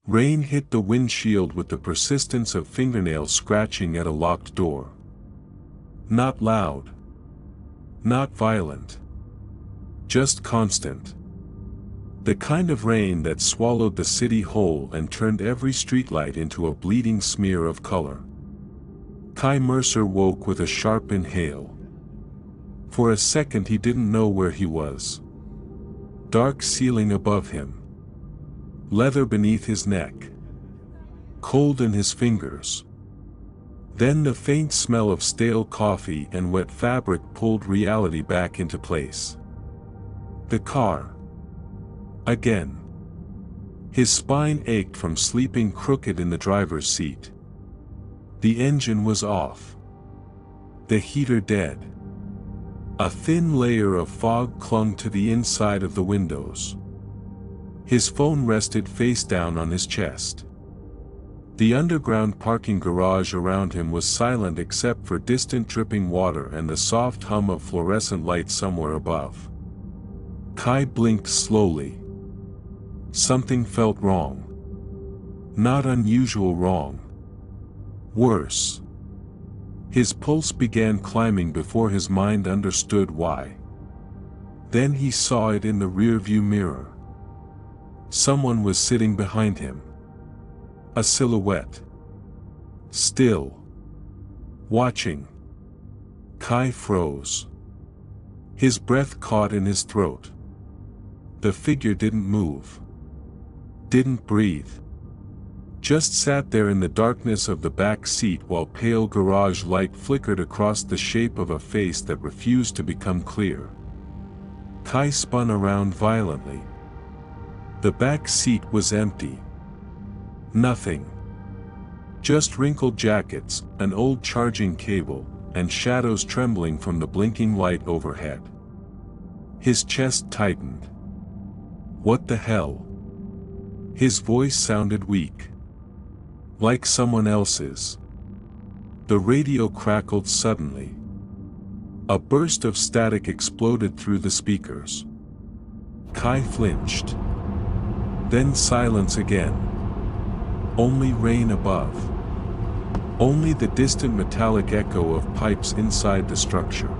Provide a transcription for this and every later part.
Rain hit the windshield with the persistence of fingernails scratching at a locked door. Not loud. Not violent. Just constant. The kind of rain that swallowed the city whole and turned every streetlight into a bleeding smear of color. Kai Mercer woke with a sharp inhale. For a second he didn't know where he was. Dark ceiling above him. Leather beneath his neck. Cold in his fingers. Then the faint smell of stale coffee and wet fabric pulled reality back into place. The car. Again. His spine ached from sleeping crooked in the driver's seat. The engine was off. The heater dead. A thin layer of fog clung to the inside of the windows. His phone rested face down on his chest. The underground parking garage around him was silent except for distant dripping water and the soft hum of fluorescent light somewhere above. Kai blinked slowly. Something felt wrong. Not unusual wrong. Worse. His pulse began climbing before his mind understood why. Then he saw it in the rearview mirror. Someone was sitting behind him. A silhouette. Still. Watching. Kai froze. His breath caught in his throat. The figure didn't move. Didn't breathe. Just sat there in the darkness of the back seat while pale garage light flickered across the shape of a face that refused to become clear. Kai spun around violently. The back seat was empty. Nothing. Just wrinkled jackets, an old charging cable, and shadows trembling from the blinking light overhead. His chest tightened. What the hell? His voice sounded weak. Like someone else's. The radio crackled suddenly. A burst of static exploded through the speakers. Kai flinched. Then silence again. Only rain above. Only the distant metallic echo of pipes inside the structure.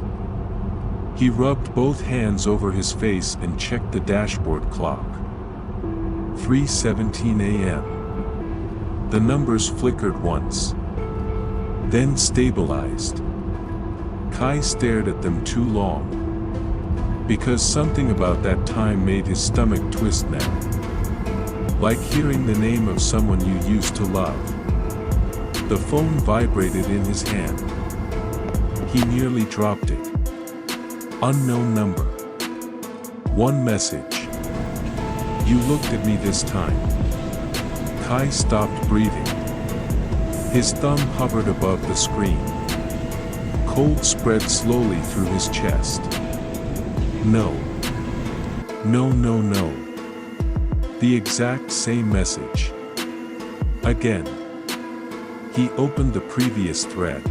He rubbed both hands over his face and checked the dashboard clock. 3:17 a.m. The numbers flickered once. Then stabilized. Kai stared at them too long. Because something about that time made his stomach twist now. Like hearing the name of someone you used to love. The phone vibrated in his hand. He nearly dropped it. Unknown number. One message. You looked at me this time. Kai stopped breathing. His thumb hovered above the screen. Cold spread slowly through his chest. No. No, no, no. The exact same message. Again. He opened the previous thread.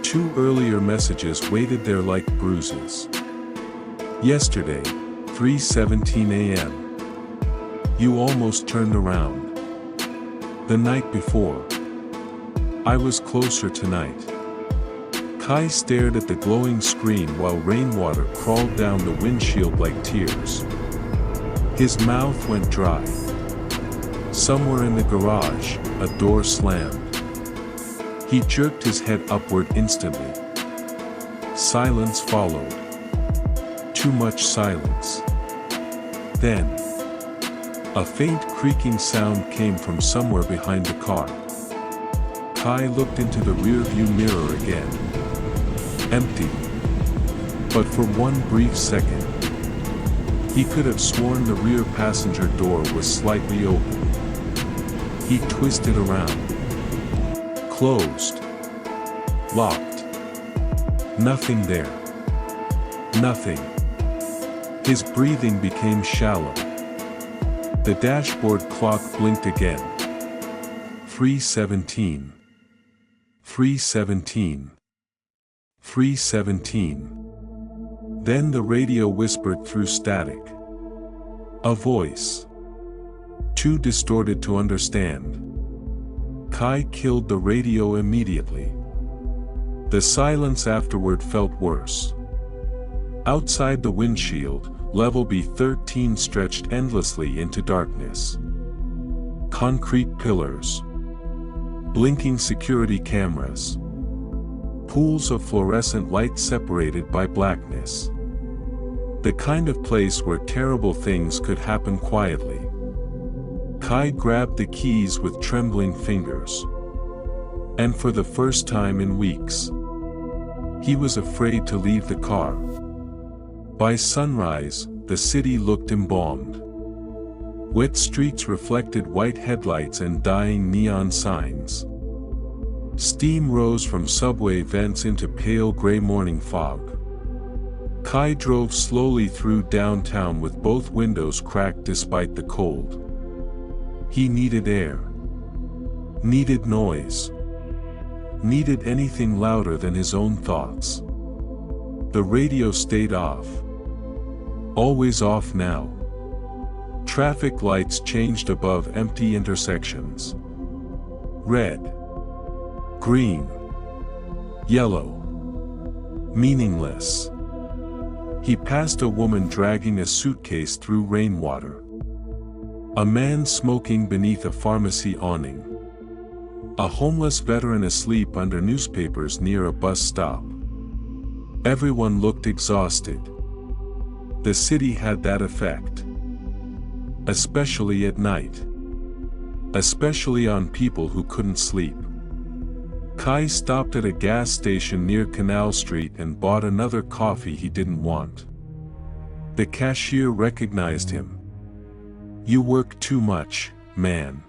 2 earlier messages waited there like bruises. Yesterday, 3:17 a.m. You almost turned around. The night before. I was closer tonight. Kai stared at the glowing screen while rainwater crawled down the windshield like tears. His mouth went dry. Somewhere in the garage, a door slammed. He jerked his head upward instantly. Silence followed. Too much silence. Then, a faint creaking sound came from somewhere behind the car. Kai looked into the rearview mirror again. Empty. But for one brief second, he could have sworn the rear passenger door was slightly open. He twisted around. Closed. Locked. Nothing there. Nothing. His breathing became shallow. The dashboard clock blinked again. 3:17. 3:17. 3:17. Then the radio whispered through static. A voice. too distorted to understand. Kai killed the radio immediately. The silence afterward felt worse. Outside the windshield, level B13 stretched endlessly into darkness. Concrete pillars. Blinking security cameras. Pools of fluorescent light separated by blackness. The kind of place where terrible things could happen quietly. Kai grabbed the keys with trembling fingers. And for the first time in weeks, he was afraid to leave the car. By sunrise, the city looked embalmed. Wet streets reflected white headlights and dying neon signs. Steam rose from subway vents into pale gray morning fog. Kai drove slowly through downtown with both windows cracked despite the cold. He needed air. Needed noise. Needed anything louder than his own thoughts. The radio stayed off. Always off now. Traffic lights changed above empty intersections. Red. Green. Yellow. Meaningless. He passed a woman dragging a suitcase through rainwater. A man smoking beneath a pharmacy awning. A homeless veteran asleep under newspapers near a bus stop. Everyone looked exhausted. The city had that effect. Especially at night. Especially on people who couldn't sleep. Kai stopped at a gas station near Canal Street and bought another coffee he didn't want. The cashier recognized him. "You work too much, man."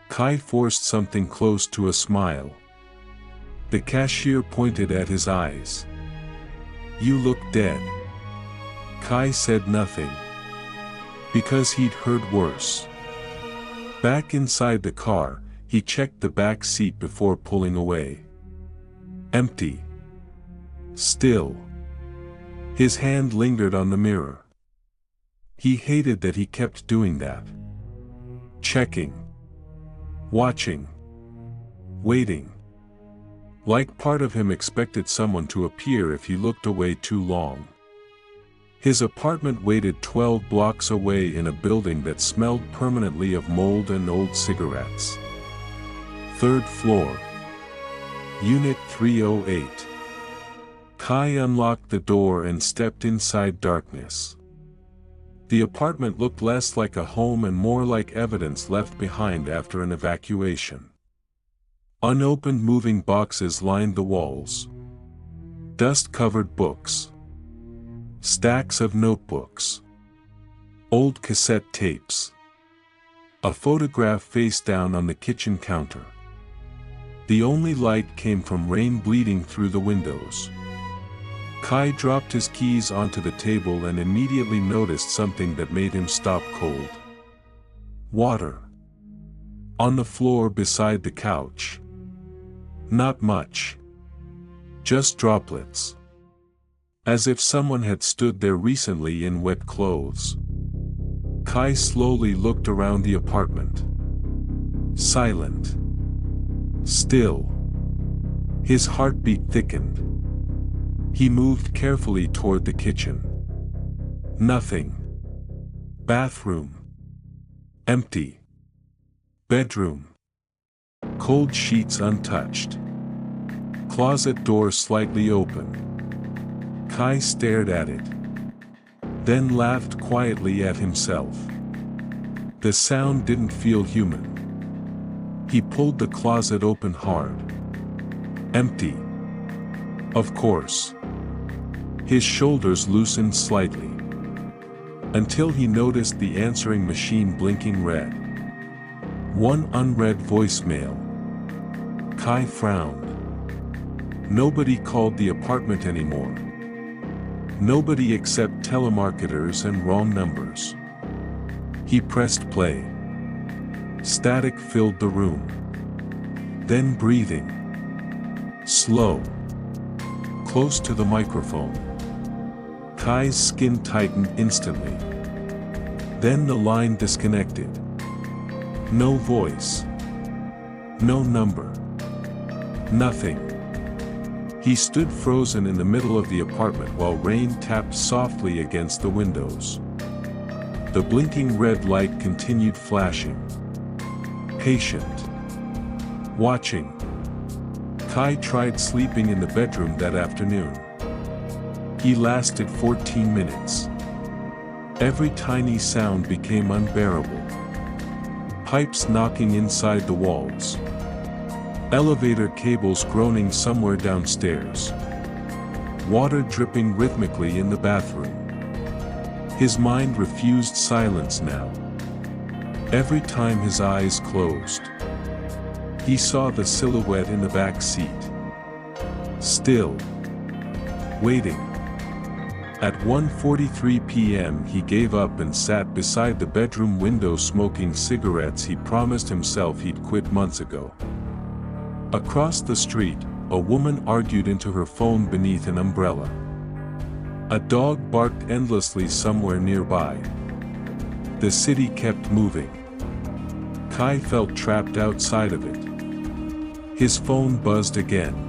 Kai forced something close to a smile. The cashier pointed at his eyes. "You look dead." Kai said nothing. Because he'd heard worse. Back inside the car, he checked the back seat before pulling away. Empty. Still. His hand lingered on the mirror. He hated that he kept doing that. Checking. Watching. Waiting. Like part of him expected someone to appear if he looked away too long. His apartment waited 12 blocks away in a building that smelled permanently of mold and old cigarettes. 3rd floor. Unit 308. Kai unlocked the door and stepped inside darkness. The apartment looked less like a home and more like evidence left behind after an evacuation. Unopened moving boxes lined the walls. Dust-covered books. Stacks of notebooks. Old cassette tapes. A photograph face down on the kitchen counter. The only light came from rain bleeding through the windows. Kai dropped his keys onto the table and immediately noticed something that made him stop cold. Water. On the floor beside the couch. Not much. Just droplets. As if someone had stood there recently in wet clothes. Kai slowly looked around the apartment. Silent. Still. His heartbeat thickened. He moved carefully toward the kitchen. Nothing. Bathroom. Empty. Bedroom. Cold sheets untouched. Closet door slightly open. Kai stared at it. Then laughed quietly at himself. The sound didn't feel human. He pulled the closet open hard. Empty. Of course. His shoulders loosened slightly. Until he noticed the answering machine blinking red. One unread voicemail. Kai frowned. Nobody called the apartment anymore. Nobody except telemarketers and wrong numbers. He pressed play. Static filled the room. Then breathing. Slow. Close to the microphone. Kai's skin tightened instantly. Then the line disconnected. No voice. No number. Nothing. He stood frozen in the middle of the apartment while rain tapped softly against the windows. The blinking red light continued flashing. Patient. Watching. Kai tried sleeping in the bedroom that afternoon. He lasted 14 minutes. Every tiny sound became unbearable. Pipes knocking inside the walls. Elevator cables groaning somewhere downstairs. Water dripping rhythmically in the bathroom. His mind refused silence now. Every time his eyes closed, he saw the silhouette in the back seat. Still. Waiting. At 1:43 p.m. he gave up and sat beside the bedroom window smoking cigarettes he promised himself he'd quit months ago. Across the street, a woman argued into her phone beneath an umbrella. A dog barked endlessly somewhere nearby. The city kept moving. Kai felt trapped outside of it. His phone buzzed again.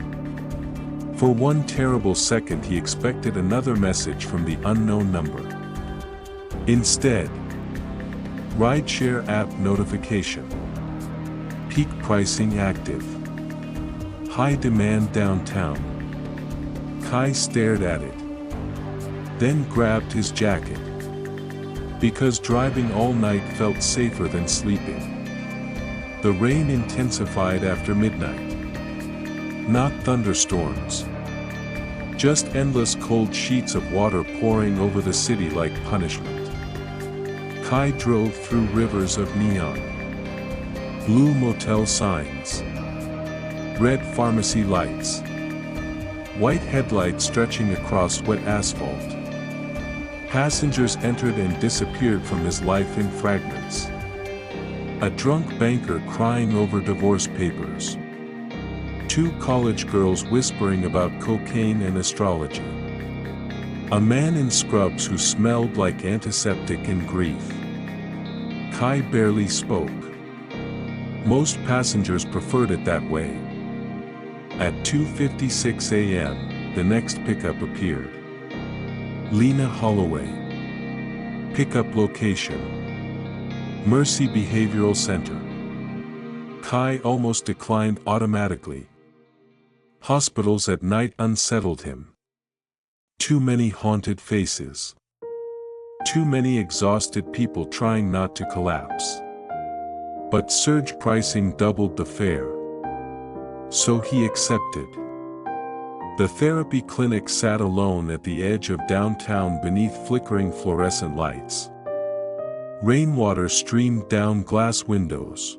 For one terrible second he expected another message from the unknown number. Instead, rideshare app notification. Peak pricing active. High demand downtown. Kai stared at it. Then grabbed his jacket. Because driving all night felt safer than sleeping. The rain intensified after midnight. Not thunderstorms. Just endless cold sheets of water pouring over the city like punishment. Kai drove through rivers of neon. Blue motel signs. Red pharmacy lights. White headlights stretching across wet asphalt. Passengers entered and disappeared from his life in fragments. A drunk banker crying over divorce papers. Two college girls whispering about cocaine and astrology. A man in scrubs who smelled like antiseptic in grief. Kai barely spoke. Most passengers preferred it that way. At 2:56 a.m., the next pickup appeared. Lena Holloway. Pickup location. Mercy Behavioral Center. Kai almost declined automatically. Hospitals at night unsettled him. Too many haunted faces. Too many exhausted people trying not to collapse. But surge pricing doubled the fare. So he accepted. The therapy clinic sat alone at the edge of downtown beneath flickering fluorescent lights. Rainwater streamed down glass windows.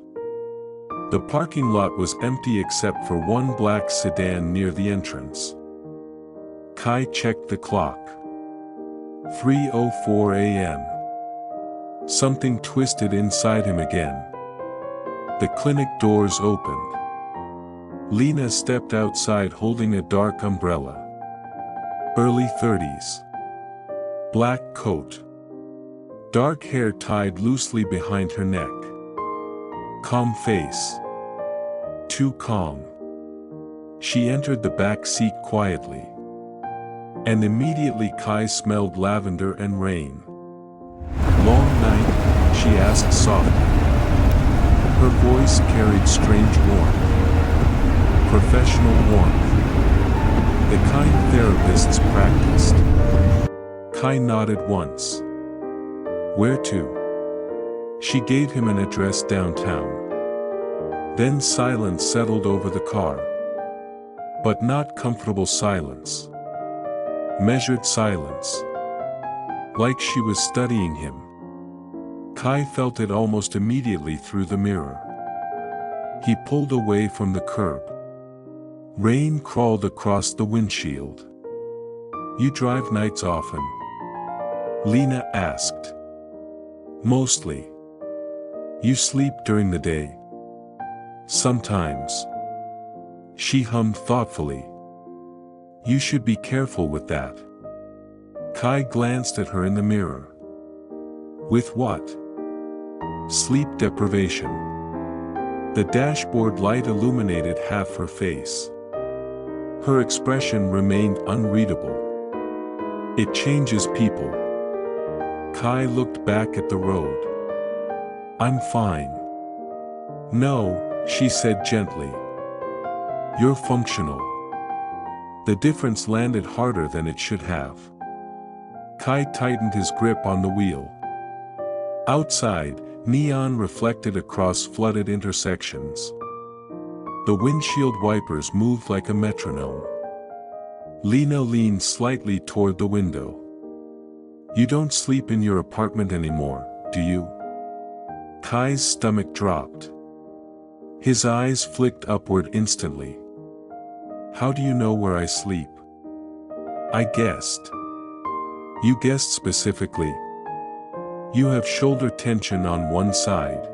The parking lot was empty except for one black sedan near the entrance. Kai checked the clock. 3:04 a.m. Something twisted inside him again. The clinic doors opened. Lena stepped outside holding a dark umbrella. Early 30s. Black coat. Dark hair tied loosely behind her neck. Calm face. Too calm. She entered the back seat quietly. And immediately Kai smelled lavender and rain. Long night? She asked softly. Her voice carried strange warmth. Professional warmth. The kind therapists practiced. Kai nodded once. Where to? She gave him an address downtown. Then silence settled over the car. But not comfortable silence. Measured silence. Like she was studying him. Kai felt it almost immediately through the mirror. He pulled away from the curb. Rain crawled across the windshield. You drive nights often? Lena asked. Mostly. You sleep during the day? Sometimes. She hummed thoughtfully. You should be careful with that. Kai glanced at her in the mirror. With what? Sleep deprivation. The dashboard light illuminated half her face. Her expression remained unreadable. It changes people. Kai looked back at the road. I'm fine. No, she said gently. You're functional. The difference landed harder than it should have. Kai tightened his grip on the wheel. Outside, neon reflected across flooded intersections. The windshield wipers moved like a metronome. Lena leaned slightly toward the window. You don't sleep in your apartment anymore, do you? Kai's stomach dropped. His eyes flicked upward instantly. How do you know where I sleep? I guessed. You guessed specifically. You have shoulder tension on one side.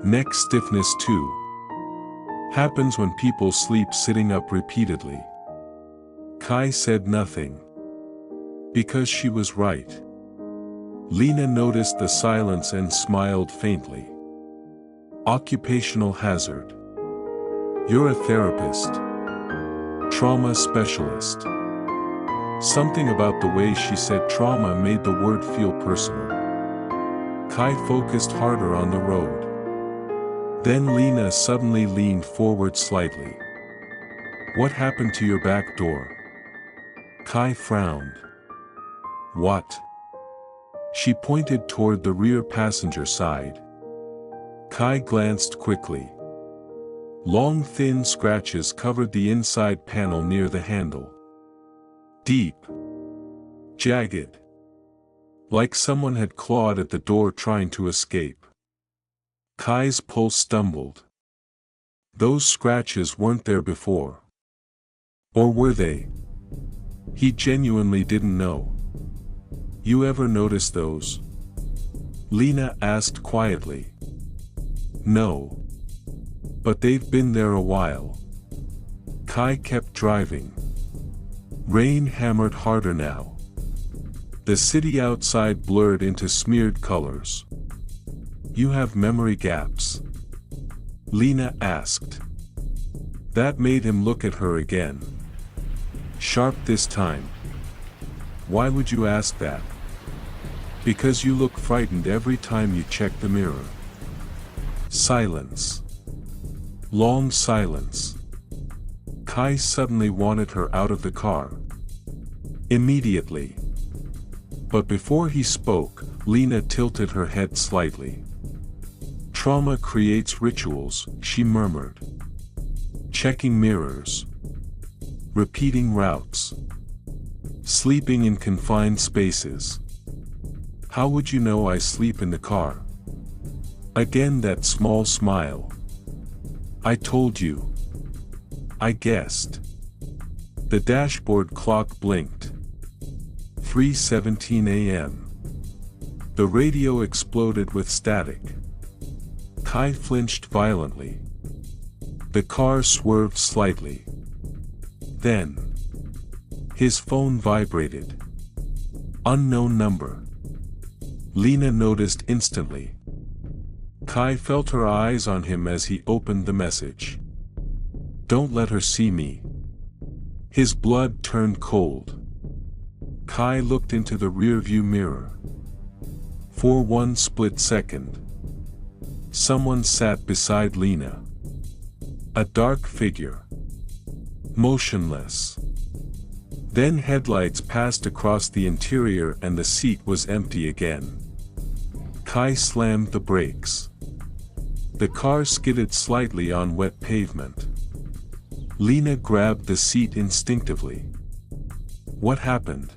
Neck stiffness too. Happens when people sleep sitting up repeatedly. Kai said nothing. Because she was right. Lena noticed the silence and smiled faintly. Occupational hazard. You're a therapist. Trauma specialist. Something about the way she said trauma made the word feel personal. Kai focused harder on the road. Then Lena suddenly leaned forward slightly. What happened to your back door? Kai frowned. What? She pointed toward the rear passenger side. Kai glanced quickly. Long thin scratches covered the inside panel near the handle. Deep. Jagged. Like someone had clawed at the door trying to escape. Kai's pulse stumbled. Those scratches weren't there before. Or were they? He genuinely didn't know. You ever notice those? Lena asked quietly. No. But they've been there a while. Kai kept driving. Rain hammered harder now. The city outside blurred into smeared colors. You have memory gaps? Lena asked. That made him look at her again. Sharp this time. Why would you ask that? Because you look frightened every time you check the mirror. Silence. Long silence. Kai suddenly wanted her out of the car. Immediately. But before he spoke, Lena tilted her head slightly. Trauma creates rituals, she murmured. Checking mirrors. Repeating routes. Sleeping in confined spaces. How would you know I sleep in the car? Again that small smile. I told you. I guessed. The dashboard clock blinked. 3:17 a.m. The radio exploded with static. Kai flinched violently. The car swerved slightly. Then. His phone vibrated. Unknown number. Lena noticed instantly. Kai felt her eyes on him as he opened the message. Don't let her see me. His blood turned cold. Kai looked into the rearview mirror. For one split second. Someone sat beside Lena. A dark figure. Motionless. Then headlights passed across the interior and the seat was empty again. Kai slammed the brakes. The car skidded slightly on wet pavement. Lena grabbed the seat instinctively. What happened?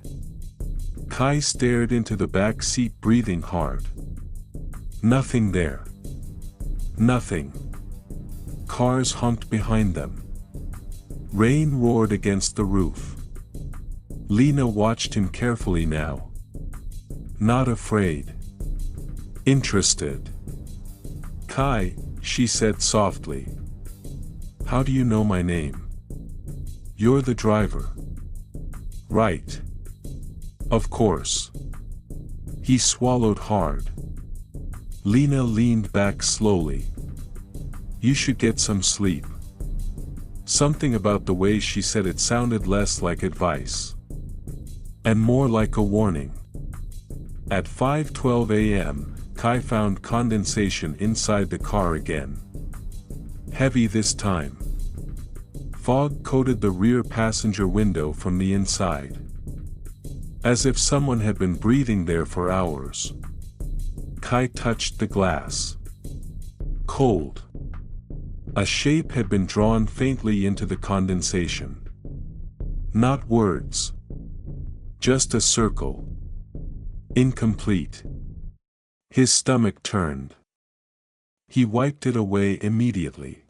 Kai stared into the back seat, breathing hard. Nothing there. Nothing. Cars honked behind them. Rain roared against the roof. Lena watched him carefully now. Not afraid. Interested. Kai, she said softly. How do you know my name? You're the driver. Right. Of course. He swallowed hard. Lena leaned back slowly. You should get some sleep. Something about the way she said it sounded less like advice and more like a warning. At 5:12 a.m., Kai found condensation inside the car again. Heavy this time. Fog coated the rear passenger window from the inside, as if someone had been breathing there for hours. Kai touched the glass. Cold. A shape had been drawn faintly into the condensation. Not words. Just a circle. Incomplete. His stomach turned. He wiped it away immediately.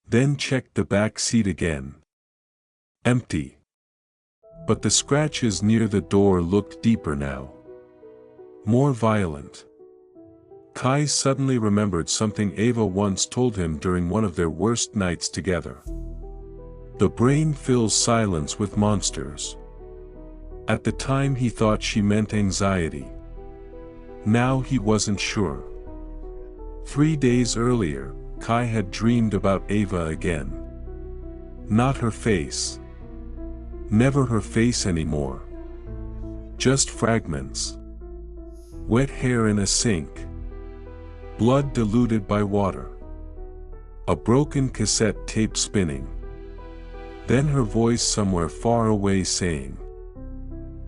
Then checked the back seat again. Empty. But the scratches near the door looked deeper now. More violent. Kai suddenly remembered something Ava once told him during one of their worst nights together. The brain fills silence with monsters. At the time he thought she meant anxiety. Now he wasn't sure. 3 days earlier, Kai had dreamed about Ava again. Not her face. Never her face anymore. Just fragments. Wet hair in a sink. Blood diluted by water. A broken cassette tape spinning. Then her voice somewhere far away saying,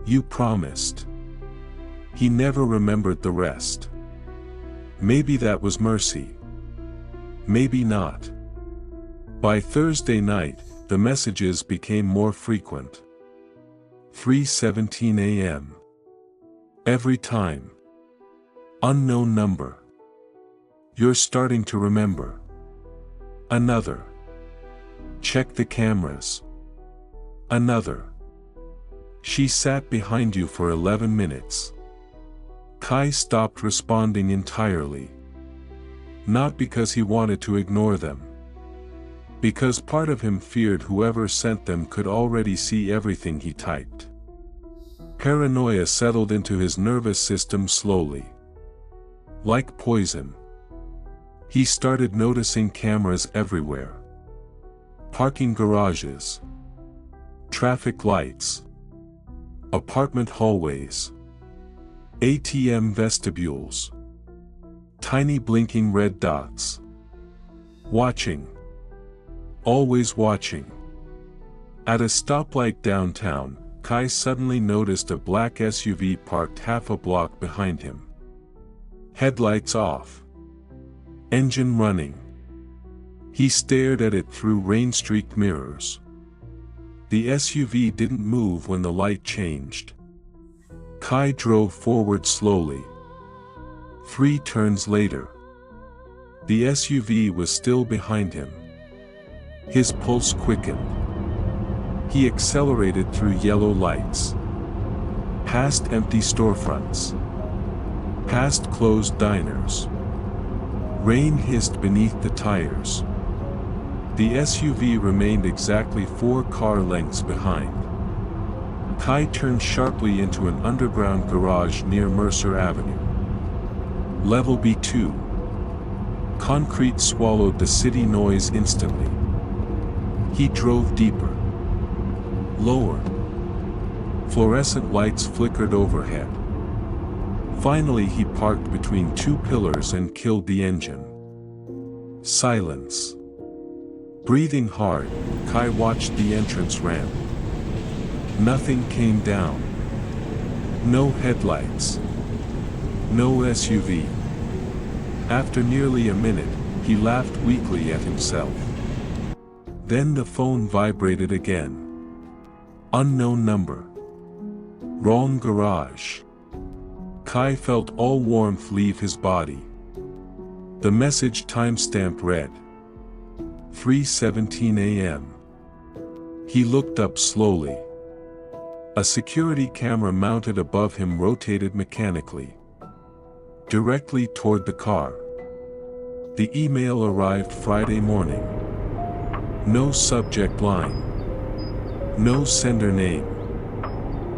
"You promised." He never remembered the rest. Maybe that was mercy. Maybe not. By Thursday night, the messages became more frequent. 3:17 a.m. Every time. Unknown number. You're starting to remember. Another. Check the cameras. Another. She sat behind you for 11 minutes. Kai stopped responding entirely. Not because he wanted to ignore them. Because part of him feared whoever sent them could already see everything he typed. Paranoia settled into his nervous system slowly. Like poison. He started noticing cameras everywhere. Parking garages. Traffic lights. Apartment hallways. ATM vestibules. Tiny blinking red dots. Watching. Always watching. At a stoplight downtown, Kai suddenly noticed a black SUV parked half a block behind him. Headlights off. Engine running. He stared at it through rain-streaked mirrors. The SUV didn't move when the light changed. Kai drove forward slowly. 3 turns later. The SUV was still behind him. His pulse quickened. He accelerated through yellow lights. Past empty storefronts. Past closed diners. Rain hissed beneath the tires. The SUV remained exactly 4 car lengths behind. Kai turned sharply into an underground garage near Mercer Avenue. Level B2. Concrete swallowed the city noise instantly. He drove deeper. Lower. Fluorescent lights flickered overhead. Finally he parked between 2 pillars and killed the engine. Silence. Breathing hard, Kai watched the entrance ramp. Nothing came down. No headlights. No SUV. After nearly a minute, he laughed weakly at himself. Then the phone vibrated again. Unknown number. Wrong garage. Kai felt all warmth leave his body. The message timestamp read 3:17 a.m. He looked up slowly. A security camera mounted above him rotated mechanically. Directly toward the car. The email arrived Friday morning. No subject line. No sender name.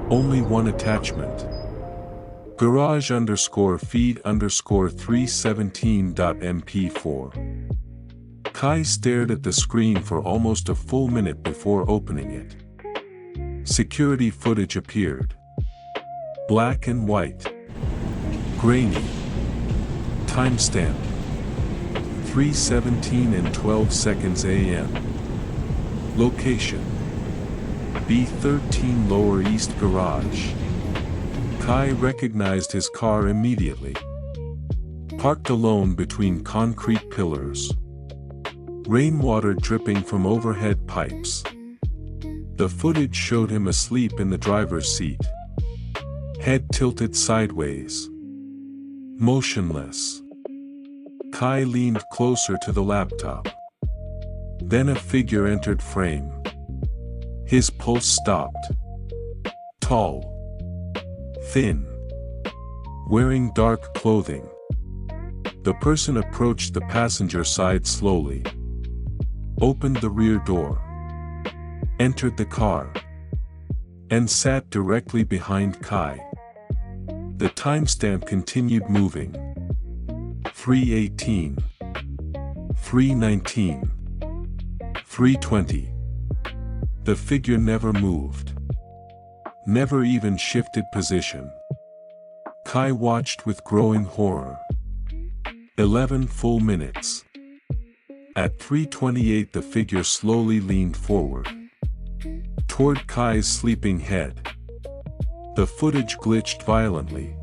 Only one attachment. garage_feed_317.mp4. Kai stared at the screen for almost a full minute before opening it. Security footage appeared. Black and white. Grainy. Timestamp. 3:17 and 12 seconds AM. Location. B13 Lower East Garage. Kai recognized his car immediately. Parked alone between concrete pillars. Rainwater dripping from overhead pipes. The footage showed him asleep in the driver's seat. Head tilted sideways. Motionless. Kai leaned closer to the laptop. Then a figure entered frame. His pulse stopped. Tall. Thin. Wearing dark clothing. The person approached the passenger side slowly. Opened the rear door. Entered the car. And sat directly behind Kai. The timestamp continued moving. 3:18. 3:19. 3:20. The figure never moved. Never even shifted position. Kai watched with growing horror. 11 full minutes. At 3:28 the figure slowly leaned forward. Toward Kai's sleeping head. The footage glitched violently.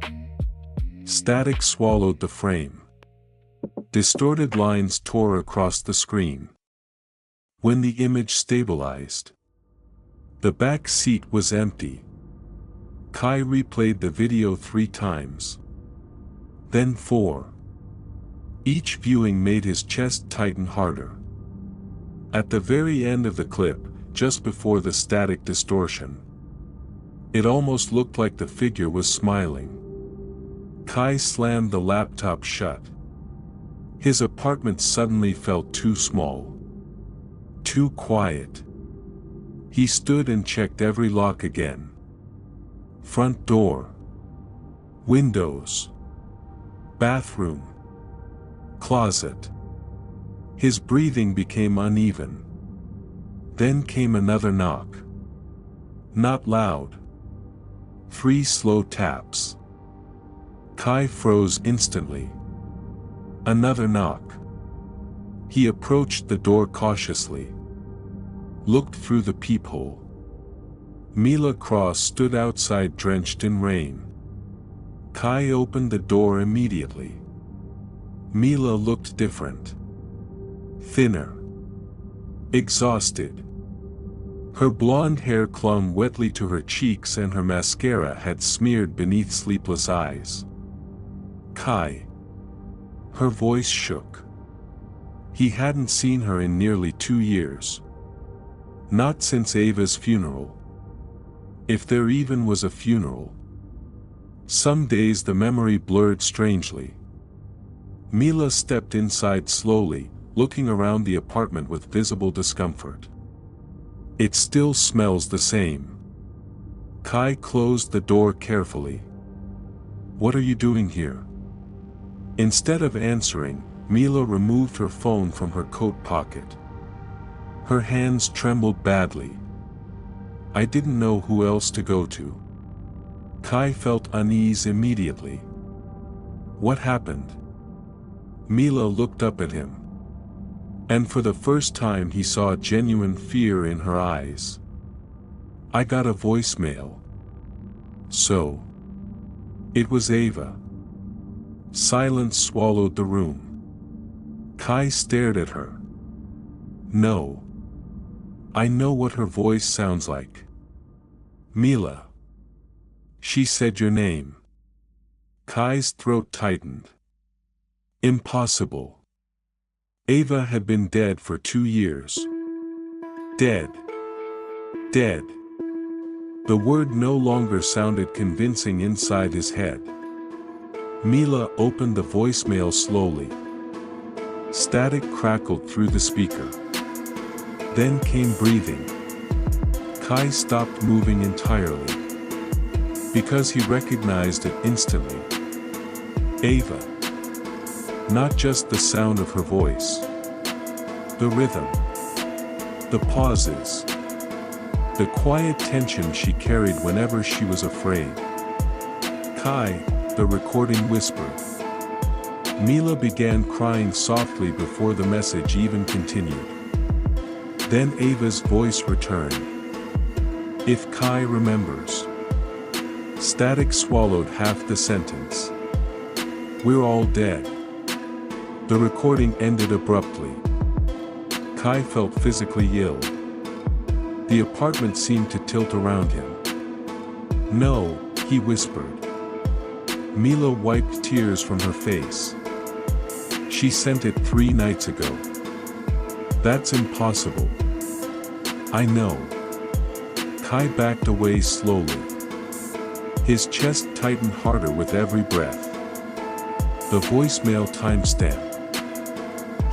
Static swallowed the frame. Distorted lines tore across the screen. When the image stabilized, the back seat was empty. Kai replayed the video 3 times. Then 4. Each viewing made his chest tighten harder. At the very end of the clip, just before the static distortion, it almost looked like the figure was smiling. Kai slammed the laptop shut. His apartment suddenly felt too small. Too quiet. He stood and checked every lock again. Front door. Windows. Bathroom. Closet. His breathing became uneven. Then came another knock. Not loud. 3 slow taps. Kai froze instantly. Another knock. He approached the door cautiously. Looked through the peephole. Mila Cross stood outside drenched in rain. Kai opened the door immediately. Mila looked different. Thinner. Exhausted. Her blonde hair clung wetly to her cheeks and her mascara had smeared beneath sleepless eyes. Kai. Her voice shook. He hadn't seen her in nearly 2 years. Not since Ava's funeral. If there even was a funeral. Some days the memory blurred strangely. Mila stepped inside slowly, looking around the apartment with visible discomfort. It still smells the same. Kai closed the door carefully. What are you doing here? Instead of answering, Mila removed her phone from her coat pocket. Her hands trembled badly. I didn't know who else to go to. Kai felt unease immediately. What happened? Mila looked up at him. And for the first time he saw genuine fear in her eyes. I got a voicemail. So. It was Ava. Silence swallowed the room. Kai stared at her. No. I know what her voice sounds like. Mila. She said your name. Kai's throat tightened. Impossible. Ava had been dead for 2 years. Dead. Dead. The word no longer sounded convincing inside his head. Mila opened the voicemail slowly. Static crackled through the speaker. Then came breathing. Kai stopped moving entirely. because he recognized it instantly. Ava. Not just the sound of her voice. The rhythm. The pauses. The quiet tension she carried whenever she was afraid. Kai, the recording whispered. Mila began crying softly before the message even continued. Then Ava's voice returned. If Kai remembers. Static swallowed half the sentence. We're all dead. The recording ended abruptly. Kai felt physically ill. The apartment seemed to tilt around him. No, he whispered. Mila wiped tears from her face. She sent it 3 nights ago. That's impossible. I know. Kai backed away slowly. His chest tightened harder with every breath. The voicemail timestamp.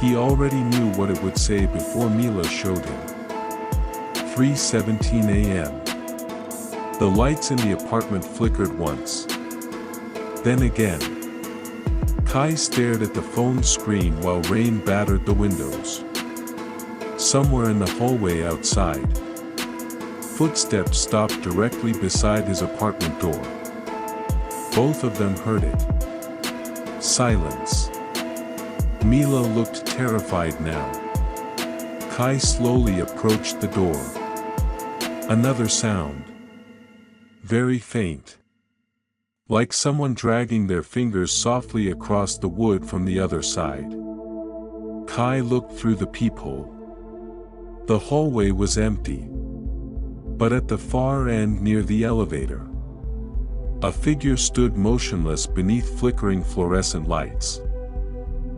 He already knew what it would say before Mila showed him. 3:17 a.m. The lights in the apartment flickered once. Then again. Kai stared at the phone screen while rain battered the windows. Somewhere in the hallway outside. Footsteps stopped directly beside his apartment door. Both of them heard it. Silence. Mila looked terrified now. Kai slowly approached the door. Another sound. Very faint. Like someone dragging their fingers softly across the wood from the other side. Kai looked through the peephole. The hallway was empty. But at the far end near the elevator, a figure stood motionless beneath flickering fluorescent lights.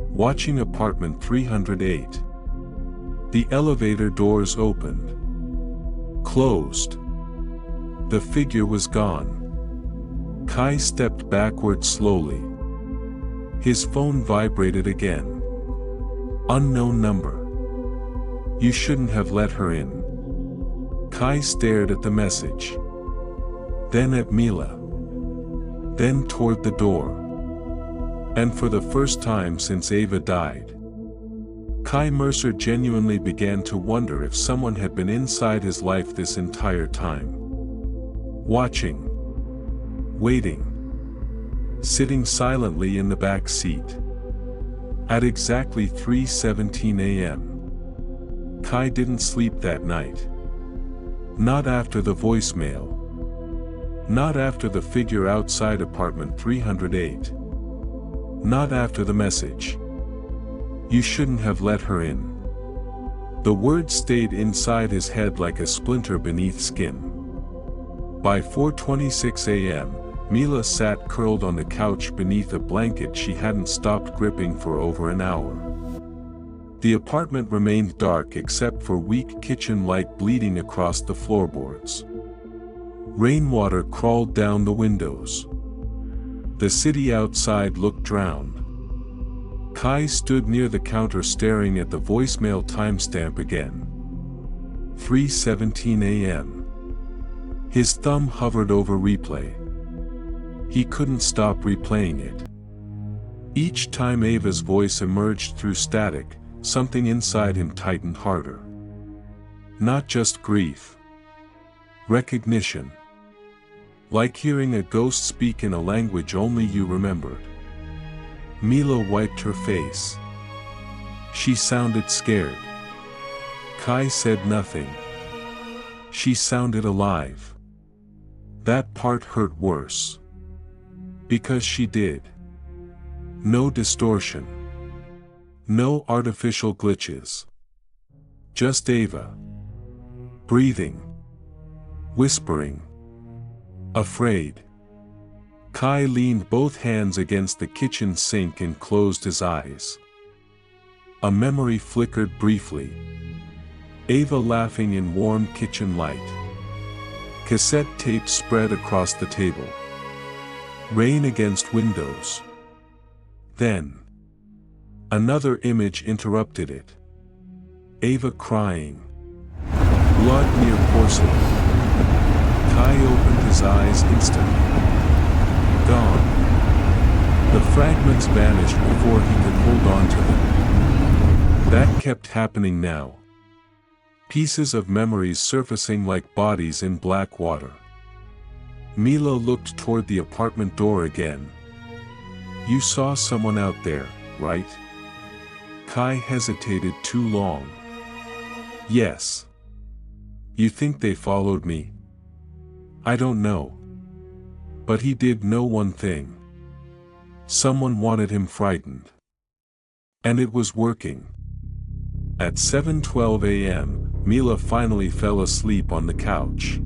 Watching apartment 308. The elevator doors opened. Closed. The figure was gone. Kai stepped backward slowly. His phone vibrated again. Unknown number. You shouldn't have let her in. Kai stared at the message. Then at Mila. Then toward the door. And for the first time since Ava died, Kai Mercer genuinely began to wonder if someone had been inside his life this entire time. Watching. Waiting. Sitting silently in the back seat. At exactly 3:17 a.m. Kai didn't sleep that night. Not after the voicemail. Not after the figure outside apartment 308. Not after the message. You shouldn't have let her in. The words stayed inside his head like a splinter beneath skin. By 4:26 a.m., Mila sat curled on the couch beneath a blanket she hadn't stopped gripping for over an hour. The apartment remained dark except for weak kitchen light bleeding across the floorboards. Rainwater crawled down the windows. The city outside looked drowned. Kai stood near the counter staring at the voicemail timestamp again. 3:17 a.m. His thumb hovered over replay. He couldn't stop replaying it. Each time Ava's voice emerged through static, something inside him tightened harder. Not just grief. Recognition. Like hearing a ghost speak in a language only you remembered. Mila wiped her face. She sounded scared. Kai said nothing. She sounded alive. That part hurt worse. Because she did. No distortion. No artificial glitches. Just Ava. Breathing. Whispering. Afraid. Kai leaned both hands against the kitchen sink and closed his eyes. A memory flickered briefly. Ava laughing in warm kitchen light. Cassette tape spread across the table. Rain against windows. Then. Another image interrupted it. Ava crying. Blood near porcelain. Kai opened his eyes instantly. Gone. The fragments vanished before he could hold on to them. That kept happening now. Pieces of memories surfacing like bodies in black water. Mila looked toward the apartment door again. You saw someone out there, right? Kai hesitated too long. Yes. You think they followed me? I don't know. But he did know one thing. Someone wanted him frightened. And it was working. At 7:12 a.m., Mila finally fell asleep on the couch.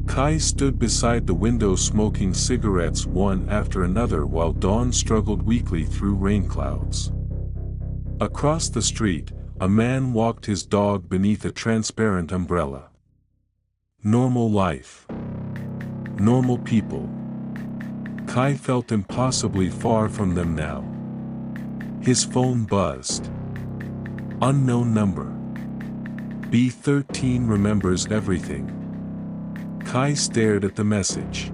Kai stood beside the window smoking cigarettes one after another while Dawn struggled weakly through rain clouds. Across the street, a man walked his dog beneath a transparent umbrella. Normal life. Normal people. Kai felt impossibly far from them now. His phone buzzed. Unknown number. B13 remembers everything. Kai stared at the message.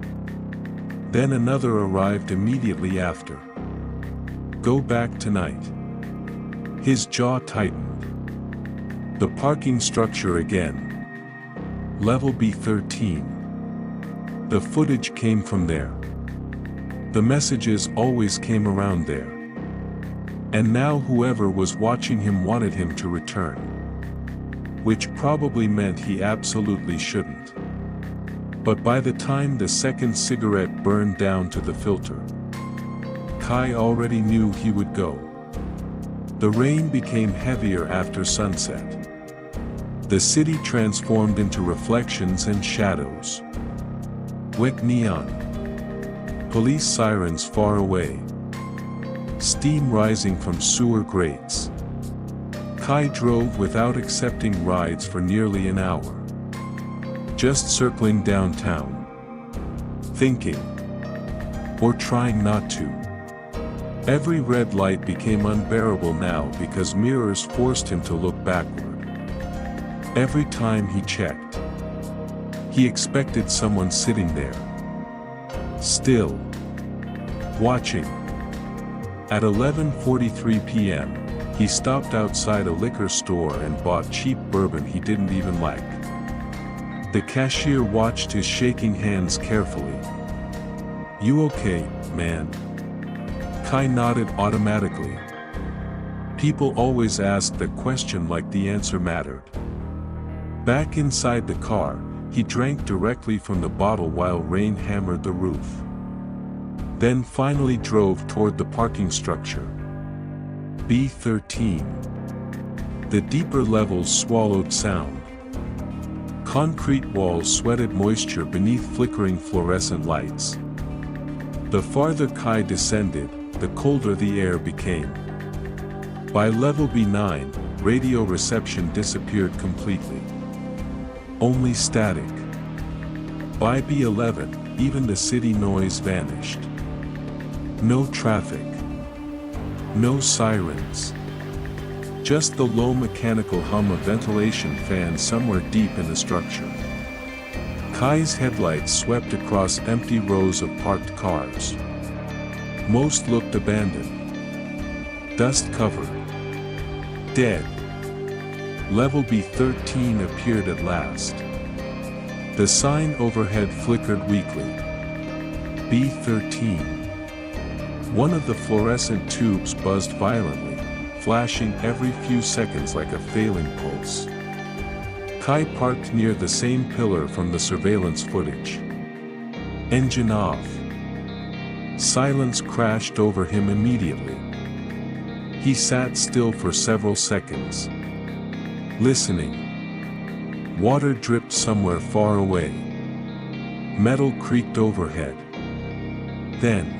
Then another arrived immediately after. Go back tonight. His jaw tightened. The parking structure again. Level B13. The footage came from there. The messages always came around there. And now whoever was watching him wanted him to return. Which probably meant he absolutely shouldn't. But by the time the second cigarette burned down to the filter, Kai already knew he would go. The rain became heavier after sunset. The city transformed into reflections and shadows. Wet neon. Police sirens far away. Steam rising from sewer grates. Kai drove without accepting rides for nearly an hour. Just circling downtown. Thinking. Or trying not to. Every red light became unbearable now because mirrors forced him to look backward. Every time he checked, he expected someone sitting there. Still. Watching. At 11:43 p.m., he stopped outside a liquor store and bought cheap bourbon he didn't even like. The cashier watched his shaking hands carefully. You okay, man? Kai nodded automatically. People always asked that question like the answer mattered. Back inside the car, he drank directly from the bottle while rain hammered the roof. Then finally drove toward the parking structure. B13. The deeper levels swallowed sound. Concrete walls sweated moisture beneath flickering fluorescent lights. The farther Kai descended, the colder the air became. By level B9, radio reception disappeared completely. Only static. By B11, even the city noise vanished. No traffic. No sirens. Just the low mechanical hum of ventilation fans somewhere deep in the structure. Kai's headlights swept across empty rows of parked cars. Most looked abandoned. Dust covered. Dead. Level B13 appeared at last. The sign overhead flickered weakly. B13. One of the fluorescent tubes buzzed violently, flashing every few seconds like a failing pulse. Kai parked near the same pillar from the surveillance footage. Engine off. Silence crashed over him immediately. He sat still for several seconds. Listening. Water dripped somewhere far away. Metal creaked overhead. Then.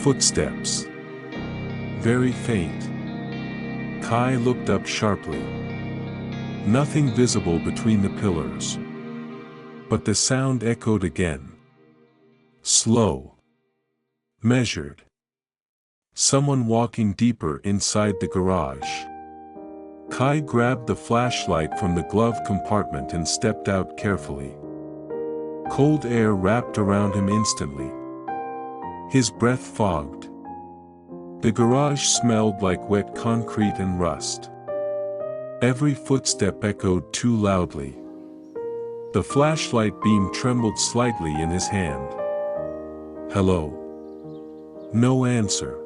Footsteps. Very faint. Kai looked up sharply. Nothing visible between the pillars. But the sound echoed again. Slow. Measured. Someone walking deeper inside the garage. Kai grabbed the flashlight from the glove compartment and stepped out carefully. Cold air wrapped around him instantly. His breath fogged. The garage smelled like wet concrete and rust. Every footstep echoed too loudly. The flashlight beam trembled slightly in his hand. Hello? No answer.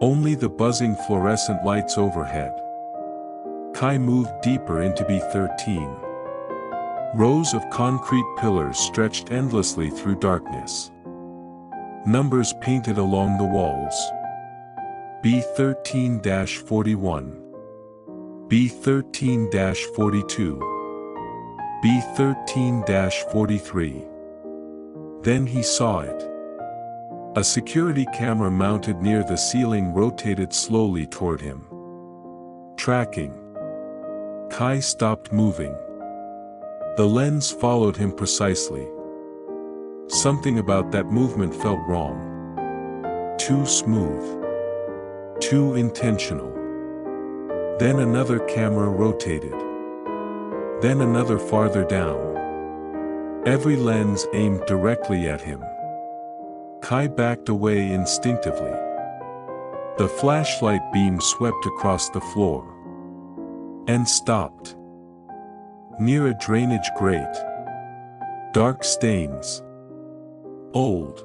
Only the buzzing fluorescent lights overhead. Kai moved deeper into B13. Rows of concrete pillars stretched endlessly through darkness. Numbers painted along the walls. B13-41. B13-42. B13-43. Then he saw it. A security camera mounted near the ceiling rotated slowly toward him. Tracking. Kai stopped moving. The lens followed him precisely. Something about that movement felt wrong. Too smooth. Too intentional. Then another camera rotated. Then another farther down. Every lens aimed directly at him. Kai backed away instinctively. The flashlight beam swept across the floor. And stopped. Near a drainage grate. Dark stains. Old.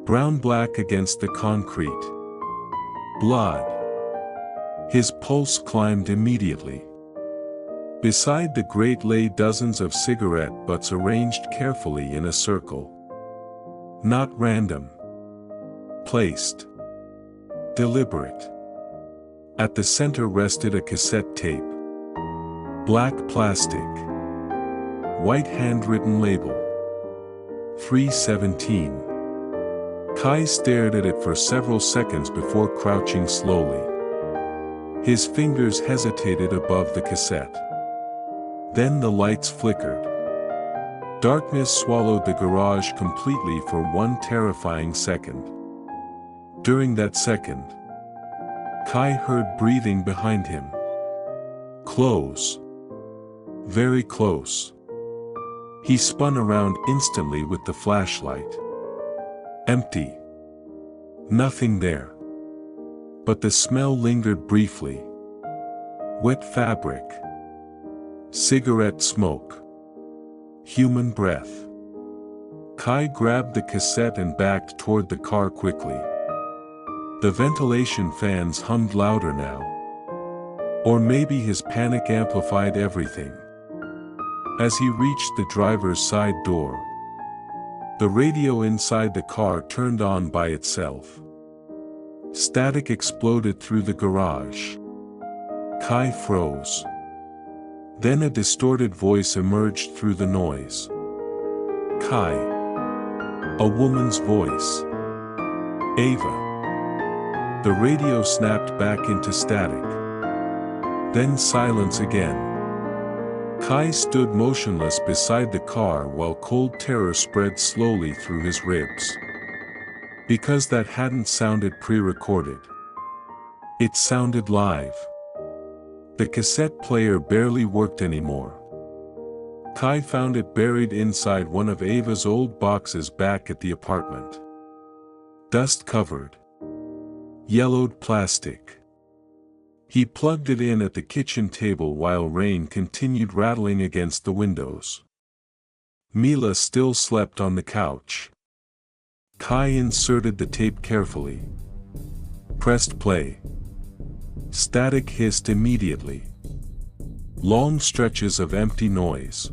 Brown-black against the concrete. Blood. His pulse climbed immediately. Beside the grate lay dozens of cigarette butts arranged carefully in a circle. Not random. Placed. Deliberate. At the center rested a cassette tape. Black plastic. White handwritten label. 317. Kai stared at it for several seconds before crouching slowly. His fingers hesitated above the cassette. Then the lights flickered. Darkness swallowed the garage completely for one terrifying second. During that second, Kai heard breathing behind him. Close. Very close. He spun around instantly with the flashlight. Empty. Nothing there. But the smell lingered briefly. Wet fabric. Cigarette smoke. Human breath. Kai grabbed the cassette and backed toward the car quickly. The ventilation fans hummed louder now. Or maybe his panic amplified everything. As he reached the driver's side door, the radio inside the car turned on by itself. Static exploded through the garage. Kai froze. Then a distorted voice emerged through the noise. Kai. A woman's voice. Ava. The radio snapped back into static. Then silence again. Kai stood motionless beside the car while cold terror spread slowly through his ribs. Because that hadn't sounded pre-recorded. It sounded live. The cassette player barely worked anymore. Kai found it buried inside one of Ava's old boxes back at the apartment. Dust-covered. Yellowed plastic. He plugged it in at the kitchen table while rain continued rattling against the windows. Mila still slept on the couch. Kai inserted the tape carefully. Pressed play. Static hissed immediately. Long stretches of empty noise.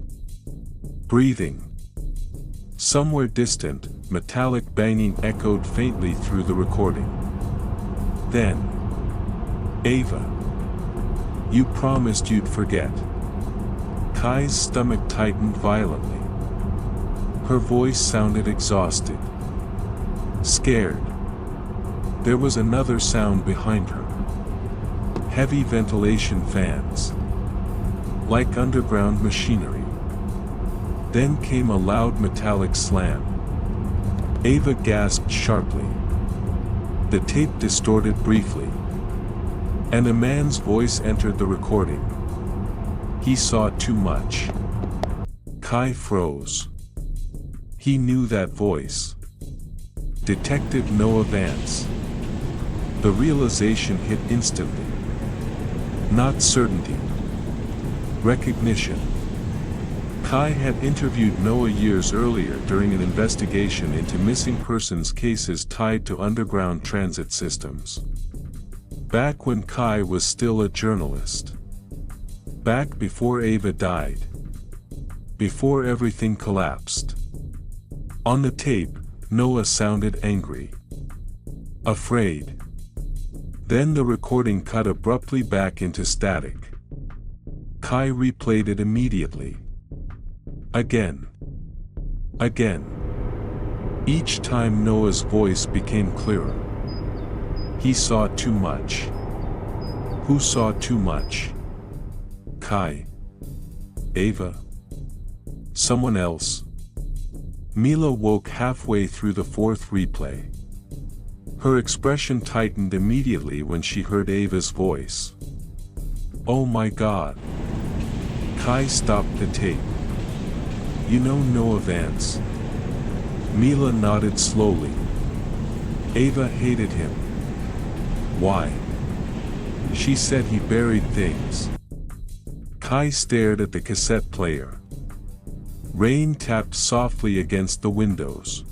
Breathing. Somewhere distant, metallic banging echoed faintly through the recording. Then, Ava. You promised you'd forget. Kai's stomach tightened violently. Her voice sounded exhausted. Scared. There was another sound behind her. Heavy ventilation fans. Like underground machinery. Then came a loud metallic slam. Ava gasped sharply. The tape distorted briefly. And a man's voice entered the recording. He saw too much. Kai froze. He knew that voice. Detective Noah Vance. The realization hit instantly. Not certainty. Recognition. Kai had interviewed Noah years earlier during an investigation into missing persons cases tied to underground transit systems. Back when Kai was still a journalist. Back before Ava died. Before everything collapsed. On the tape, Noah sounded angry. Afraid. Then the recording cut abruptly back into static. Kai replayed it immediately. Again. Again. Each time Noah's voice became clearer. He saw too much. Who saw too much? Kai. Ava. Someone else. Mila woke halfway through the fourth replay. Her expression tightened immediately when she heard Ava's voice. Oh my God. Kai stopped the tape. You know Noah Vance? Mila nodded slowly. Ava hated him. Why? She said he buried things. Kai stared at the cassette player. Rain tapped softly against the windows.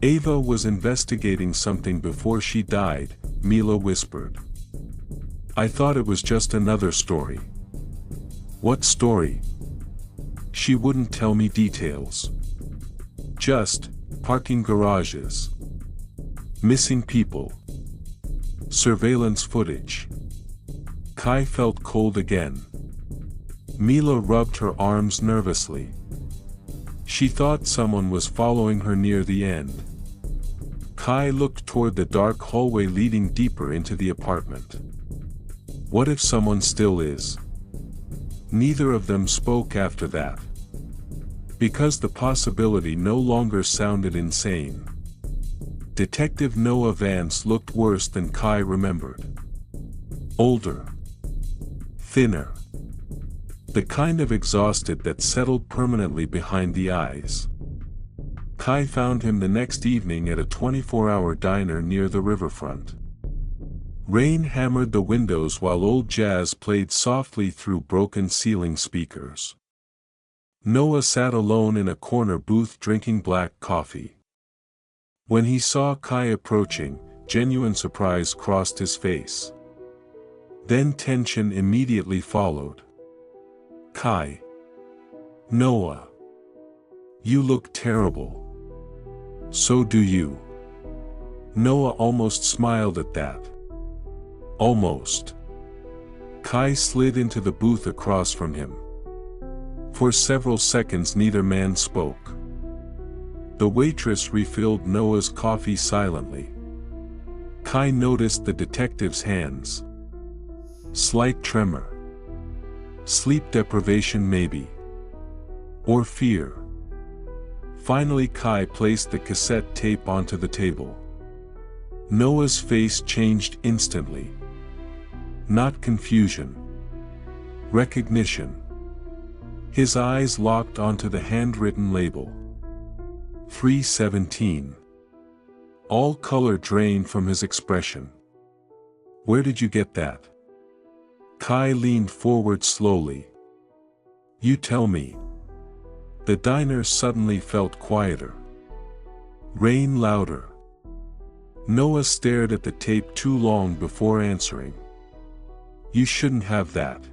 Ava was investigating something before she died, Mila whispered. I thought it was just another story. What story? She wouldn't tell me details. Just, parking garages. Missing people. Surveillance footage. Kai felt cold again. Mila rubbed her arms nervously. She thought someone was following her near the end. Kai looked toward the dark hallway leading deeper into the apartment. What if someone still is? Neither of them spoke after that. Because the possibility no longer sounded insane. Detective Noah Vance looked worse than Kai remembered. Older. Thinner. The kind of exhausted that settled permanently behind the eyes. Kai found him the next evening at a 24-hour diner near the riverfront. Rain hammered the windows while old jazz played softly through broken ceiling speakers. Noah sat alone in a corner booth drinking black coffee. When he saw Kai approaching, genuine surprise crossed his face. Then tension immediately followed. Kai. Noah. You look terrible. So do you. Noah almost smiled at that. Almost. Kai slid into the booth across from him. For several seconds neither man spoke. The waitress refilled Noah's coffee silently. Kai noticed the detective's hands. Slight tremor. Sleep deprivation maybe. Or fear. Finally Kai placed the cassette tape onto the table. Noah's face changed instantly. Not confusion. Recognition. His eyes locked onto the handwritten label. 317. All color drained from his expression. Where did you get that? Kai leaned forward slowly. You tell me. The diner suddenly felt quieter. Rain louder. Noah stared at the tape too long before answering. You shouldn't have that.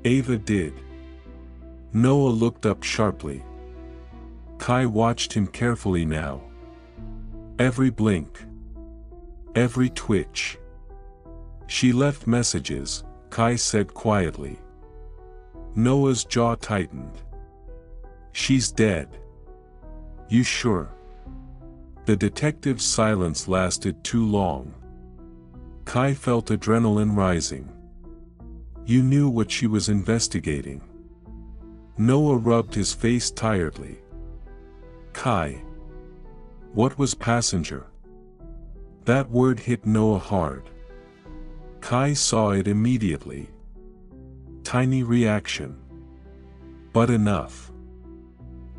Ava did. Noah looked up sharply. Kai watched him carefully now. Every blink. Every twitch. She left messages, Kai said quietly. Noah's jaw tightened. She's dead. You sure? The detective's silence lasted too long. Kai felt adrenaline rising. You knew what she was investigating. Noah rubbed his face tiredly. Kai. What was passenger? That word hit Noah hard. Kai saw it immediately. Tiny reaction. But enough.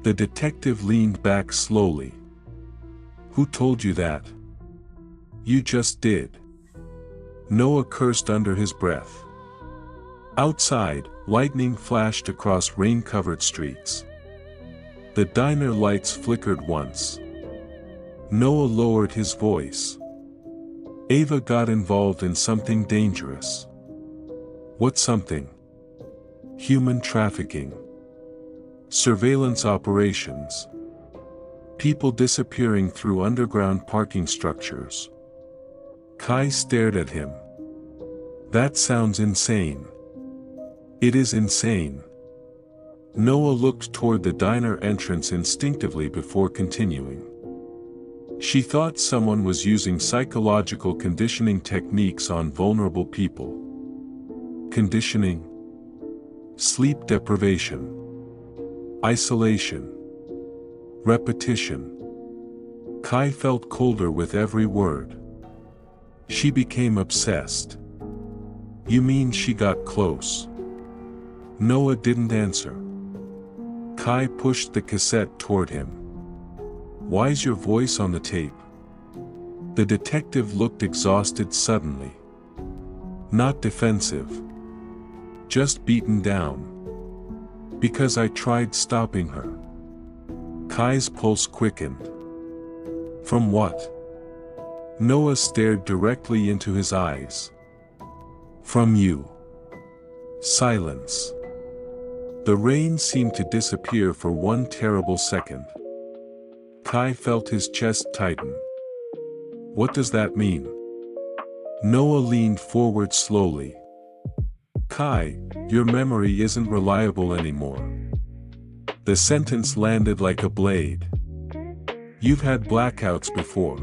The detective leaned back slowly. Who told you that? You just did. Noah cursed under his breath. Outside, lightning flashed across rain-covered streets. The diner lights flickered once. Noah lowered his voice. Ava got involved in something dangerous. What something? Human trafficking. Surveillance operations. People disappearing through underground parking structures. Kai stared at him. That sounds insane. It is insane. Noah looked toward the diner entrance instinctively before continuing. She thought someone was using psychological conditioning techniques on vulnerable people. Conditioning? Sleep deprivation. Isolation. Repetition. Kai felt colder with every word. She became obsessed. You mean she got close? Noah didn't answer. Kai pushed the cassette toward him. Why's your voice on the tape? The detective looked exhausted suddenly. Not defensive. Just beaten down. Because I tried stopping her. Kai's pulse quickened. From what? Noah stared directly into his eyes. From you. Silence. The rain seemed to disappear for one terrible second. Kai felt his chest tighten. What does that mean? Noah leaned forward slowly. Kai, your memory isn't reliable anymore. The sentence landed like a blade. You've had blackouts before.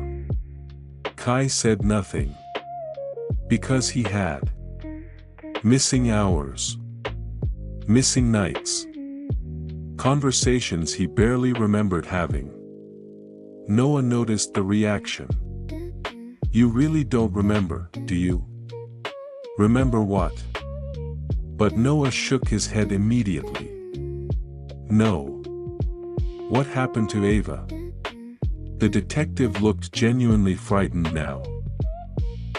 Kai said nothing. Because he had. Missing hours. Missing nights. Conversations he barely remembered having. Noah noticed the reaction. You really don't remember, do you? Remember what? But Noah shook his head immediately. No. What happened to Ava? The detective looked genuinely frightened now.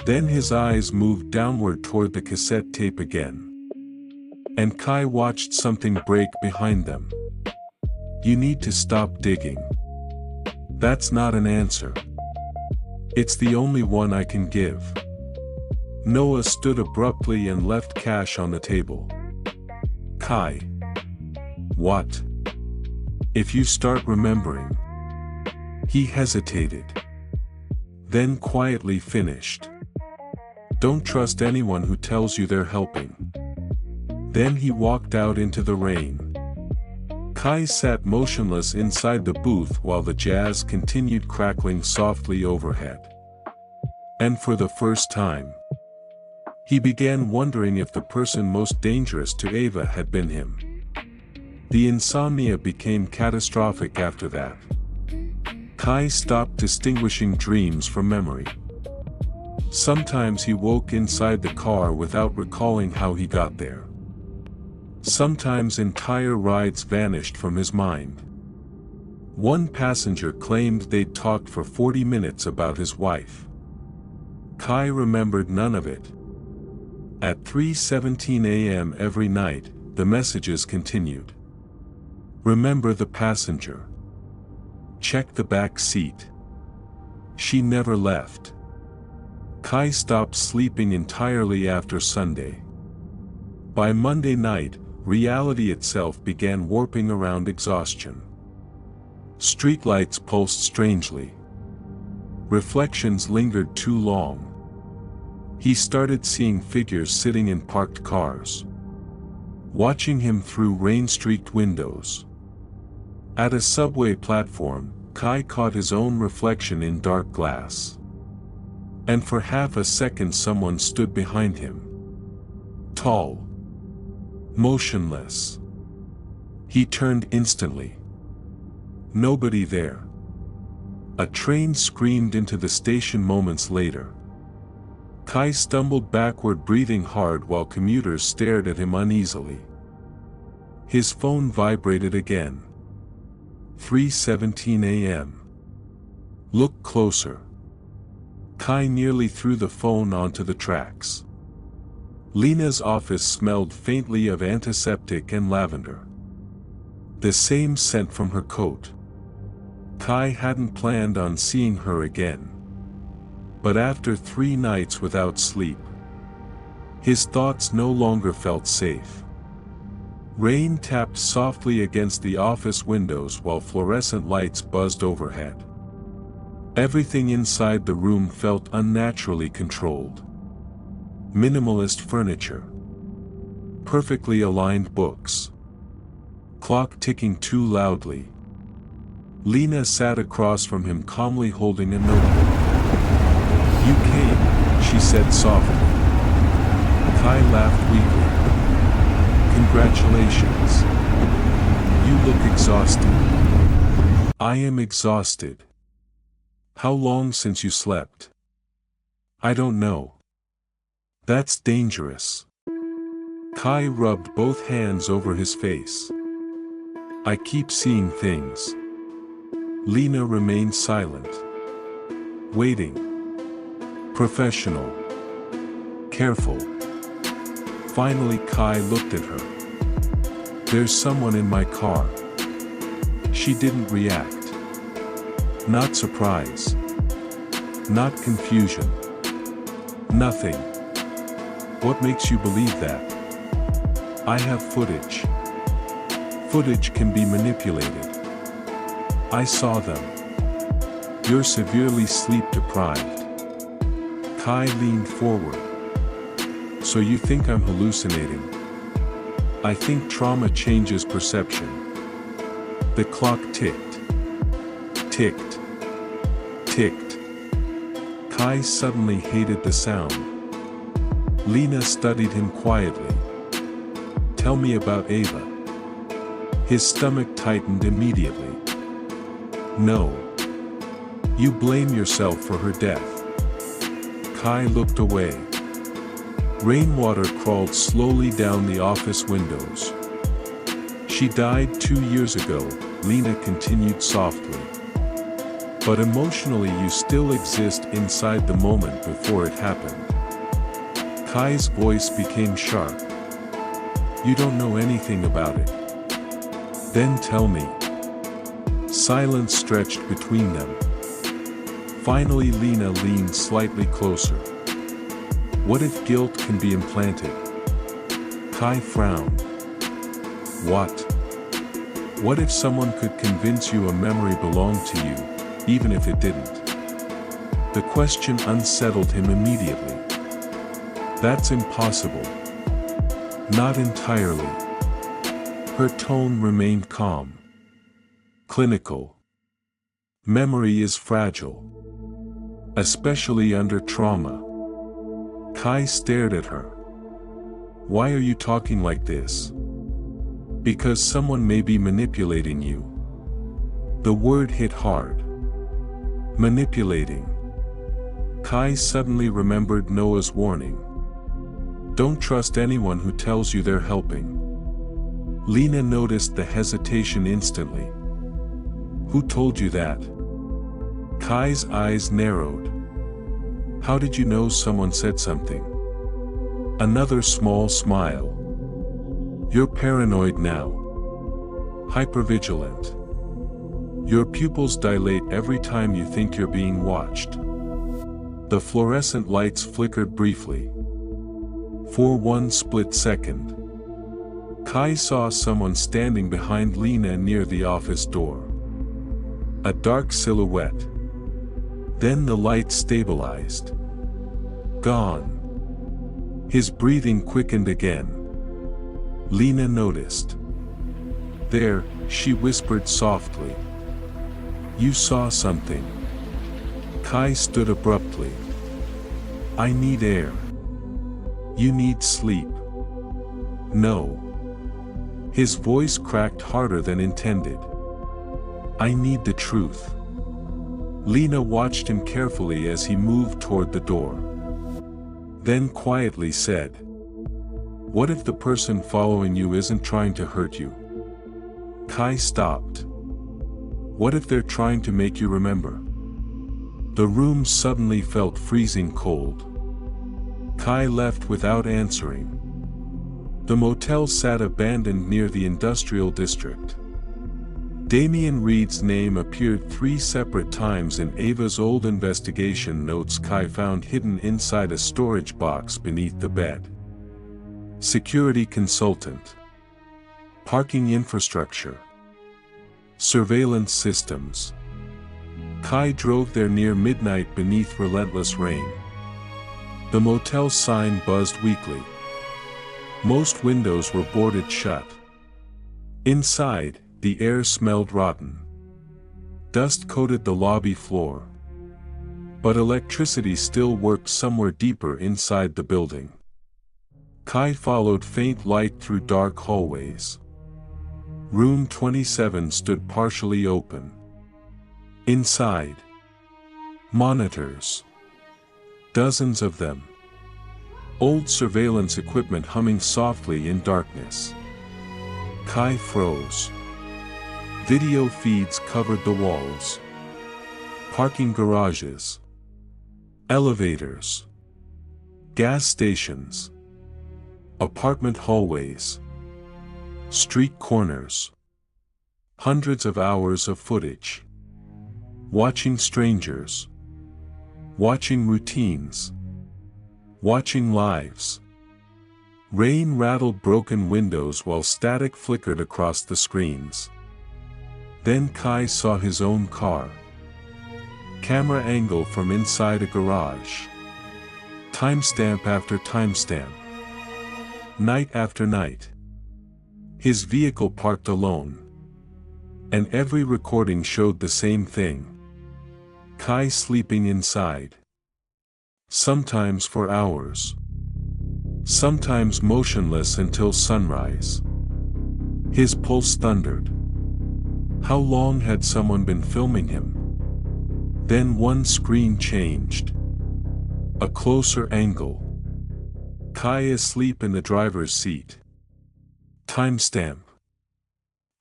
Then his eyes moved downward toward the cassette tape again. And Kai watched something break behind them. You need to stop digging. That's not an answer. It's the only one I can give. Noah stood abruptly and left cash on the table. Kai. What? If you start remembering. He hesitated. Then quietly finished. Don't trust anyone who tells you they're helping. Then he walked out into the rain. Kai sat motionless inside the booth while the jazz continued crackling softly overhead. And for the first time, he began wondering if the person most dangerous to Ava had been him. The insomnia became catastrophic after that. Kai stopped distinguishing dreams from memory. Sometimes he woke inside the car without recalling how he got there. Sometimes entire rides vanished from his mind. One passenger claimed they'd talked for 40 minutes about his wife. Kai remembered none of it. At 3:17 a.m. every night, the messages continued. Remember the passenger. Check the back seat. She never left. Kai stopped sleeping entirely after Sunday. By Monday night, reality itself began warping around exhaustion. Streetlights pulsed strangely. Reflections lingered too long. He started seeing figures sitting in parked cars, watching him through rain-streaked windows. At a subway platform, Kai caught his own reflection in dark glass. And for half a second someone stood behind him. Tall. Motionless. He turned instantly. Nobody there. A train screamed into the station moments later. Kai stumbled backward, breathing hard while commuters stared at him uneasily. His phone vibrated again. 3:17 a.m. Look closer. Kai nearly threw the phone onto the tracks. Lena's office smelled faintly of antiseptic and lavender. The same scent from her coat. Kai hadn't planned on seeing her again. But after 3 nights without sleep, his thoughts no longer felt safe. Rain tapped softly against the office windows while fluorescent lights buzzed overhead. Everything inside the room felt unnaturally controlled. Minimalist furniture. Perfectly aligned books. Clock ticking too loudly. Lena sat across from him calmly holding a notebook. "You came," she said softly. Kai laughed weakly. "Congratulations. You look exhausted." "I am exhausted." "How long since you slept?" "I don't know." "That's dangerous." Kai rubbed both hands over his face. "I keep seeing things." Lena remained silent. Waiting. Professional. Careful. Finally Kai looked at her. "There's someone in my car." She didn't react. Not surprise. Not confusion. Nothing. "What makes you believe that?" "I have footage." "Footage can be manipulated." "I saw them." "You're severely sleep deprived." Kai leaned forward. "So you think I'm hallucinating?" "I think trauma changes perception." The clock ticked. Ticked. Ticked. Kai suddenly hated the sound. Lena studied him quietly. "Tell me about Ava." His stomach tightened immediately. "No. You blame yourself for her death." Kai looked away. Rainwater crawled slowly down the office windows. "She died 2 years ago," Lena continued softly. "But emotionally you still exist inside the moment before it happened." Kai's voice became sharp. "You don't know anything about it." "Then tell me." Silence stretched between them. Finally Lena leaned slightly closer. "What if guilt can be implanted?" Kai frowned. "What?" "What if someone could convince you a memory belonged to you, even if it didn't?" The question unsettled him immediately. "That's impossible." "Not entirely." Her tone remained calm. Clinical. Memory is fragile. Especially under trauma. Kai stared at her. "Why are you talking like this?" "Because someone may be manipulating you." The word hit hard. Manipulating. Kai suddenly remembered Noah's warning. "Don't trust anyone who tells you they're helping." Lena noticed the hesitation instantly. "Who told you that?" Kai's eyes narrowed. "How did you know someone said something?" Another small smile. "You're paranoid now. Hypervigilant. Your pupils dilate every time you think you're being watched." The fluorescent lights flickered briefly. For one split second, Kai saw someone standing behind Lena near the office door. A dark silhouette. Then the light stabilized. Gone. His breathing quickened again. Lena noticed. "There," she whispered softly. "You saw something." Kai stood abruptly. "I need air." "You need sleep." "No." His voice cracked harder than intended. "I need the truth." Lena watched him carefully as he moved toward the door. Then quietly said, "What if the person following you isn't trying to hurt you?" Kai stopped. "What if they're trying to make you remember?" The room suddenly felt freezing cold. Kai left without answering. The motel sat abandoned near the industrial district. Damian Reed's name appeared 3 separate times in Ava's old investigation notes Kai found hidden inside a storage box beneath the bed. Security consultant. Parking infrastructure. Surveillance systems. Kai drove there near midnight beneath relentless rain. The motel sign buzzed weakly. Most windows were boarded shut. Inside, the air smelled rotten. Dust coated the lobby floor. But electricity still worked somewhere deeper inside the building. Kai followed faint light through dark hallways. Room 27 stood partially open. Inside, monitors. Dozens of them. Old surveillance equipment humming softly in darkness. Kai froze. Video feeds covered the walls. Parking garages. Elevators. Gas stations. Apartment hallways. Street corners. Hundreds of hours of footage. Watching strangers. Watching routines. Watching lives. Rain rattled broken windows while static flickered across the screens. Then Kai saw his own car. Camera angle from inside a garage. Timestamp after timestamp. Night after night. His vehicle parked alone. And every recording showed the same thing. Kai sleeping inside. Sometimes for hours. Sometimes motionless until sunrise. His pulse thundered. How long had someone been filming him? Then one screen changed. A closer angle. Kai asleep in the driver's seat. Timestamp.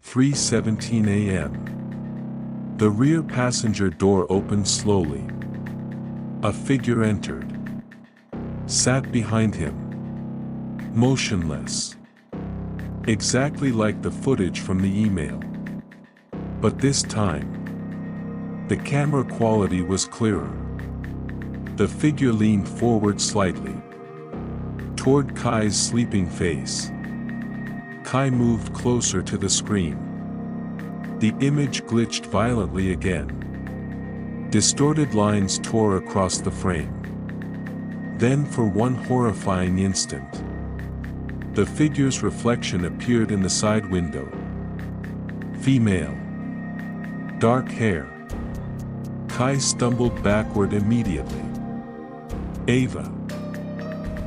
3:17 a.m. The rear passenger door opened slowly. A figure entered. Sat behind him. Motionless. Exactly like the footage from the email. But this time, the camera quality was clearer. The figure leaned forward slightly. Toward Kai's sleeping face. Kai moved closer to the screen. The image glitched violently again. Distorted lines tore across the frame. Then for one horrifying instant, the figure's reflection appeared in the side window. Female. Dark hair. Kai stumbled backward immediately. Ava.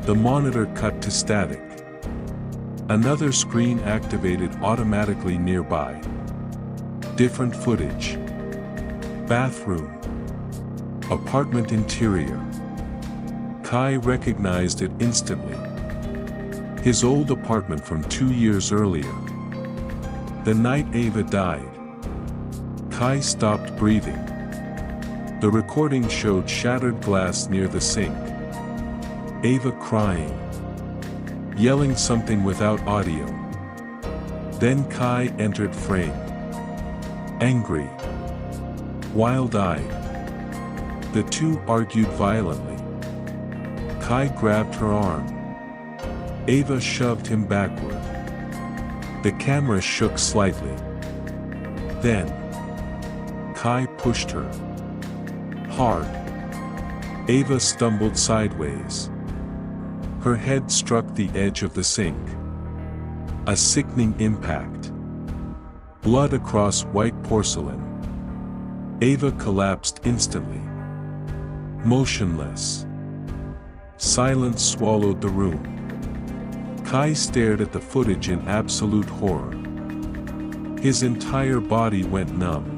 The monitor cut to static. Another screen activated automatically nearby. Different footage. Bathroom. Apartment interior. Kai recognized it instantly. His old apartment from 2 years earlier. The night Ava died. Kai stopped breathing. The recording showed shattered glass near the sink. Ava crying. Yelling something without audio. Then Kai entered frame. Angry. Wild-eyed. The two argued violently. Kai grabbed her arm. Ava shoved him backward. The camera shook slightly. Then, Kai pushed her. Hard. Ava stumbled sideways. Her head struck the edge of the sink. A sickening impact. Blood across white porcelain. Ava collapsed instantly. Motionless. Silence swallowed the room. Kai stared at the footage in absolute horror. His entire body went numb.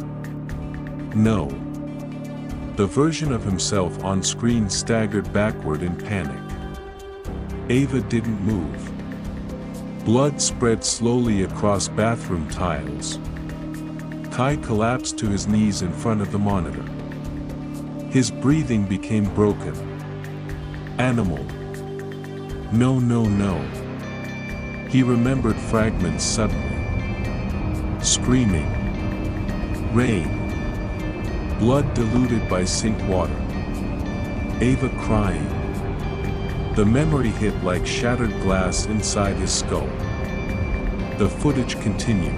No. The version of himself on screen staggered backward in panic. Ava didn't move. Blood spread slowly across bathroom tiles. Kai collapsed to his knees in front of the monitor. His breathing became broken. Animal. No, no, no. He remembered fragments suddenly. Screaming. Rain. Blood diluted by sink water. Ava crying. The memory hit like shattered glass inside his skull. The footage continued.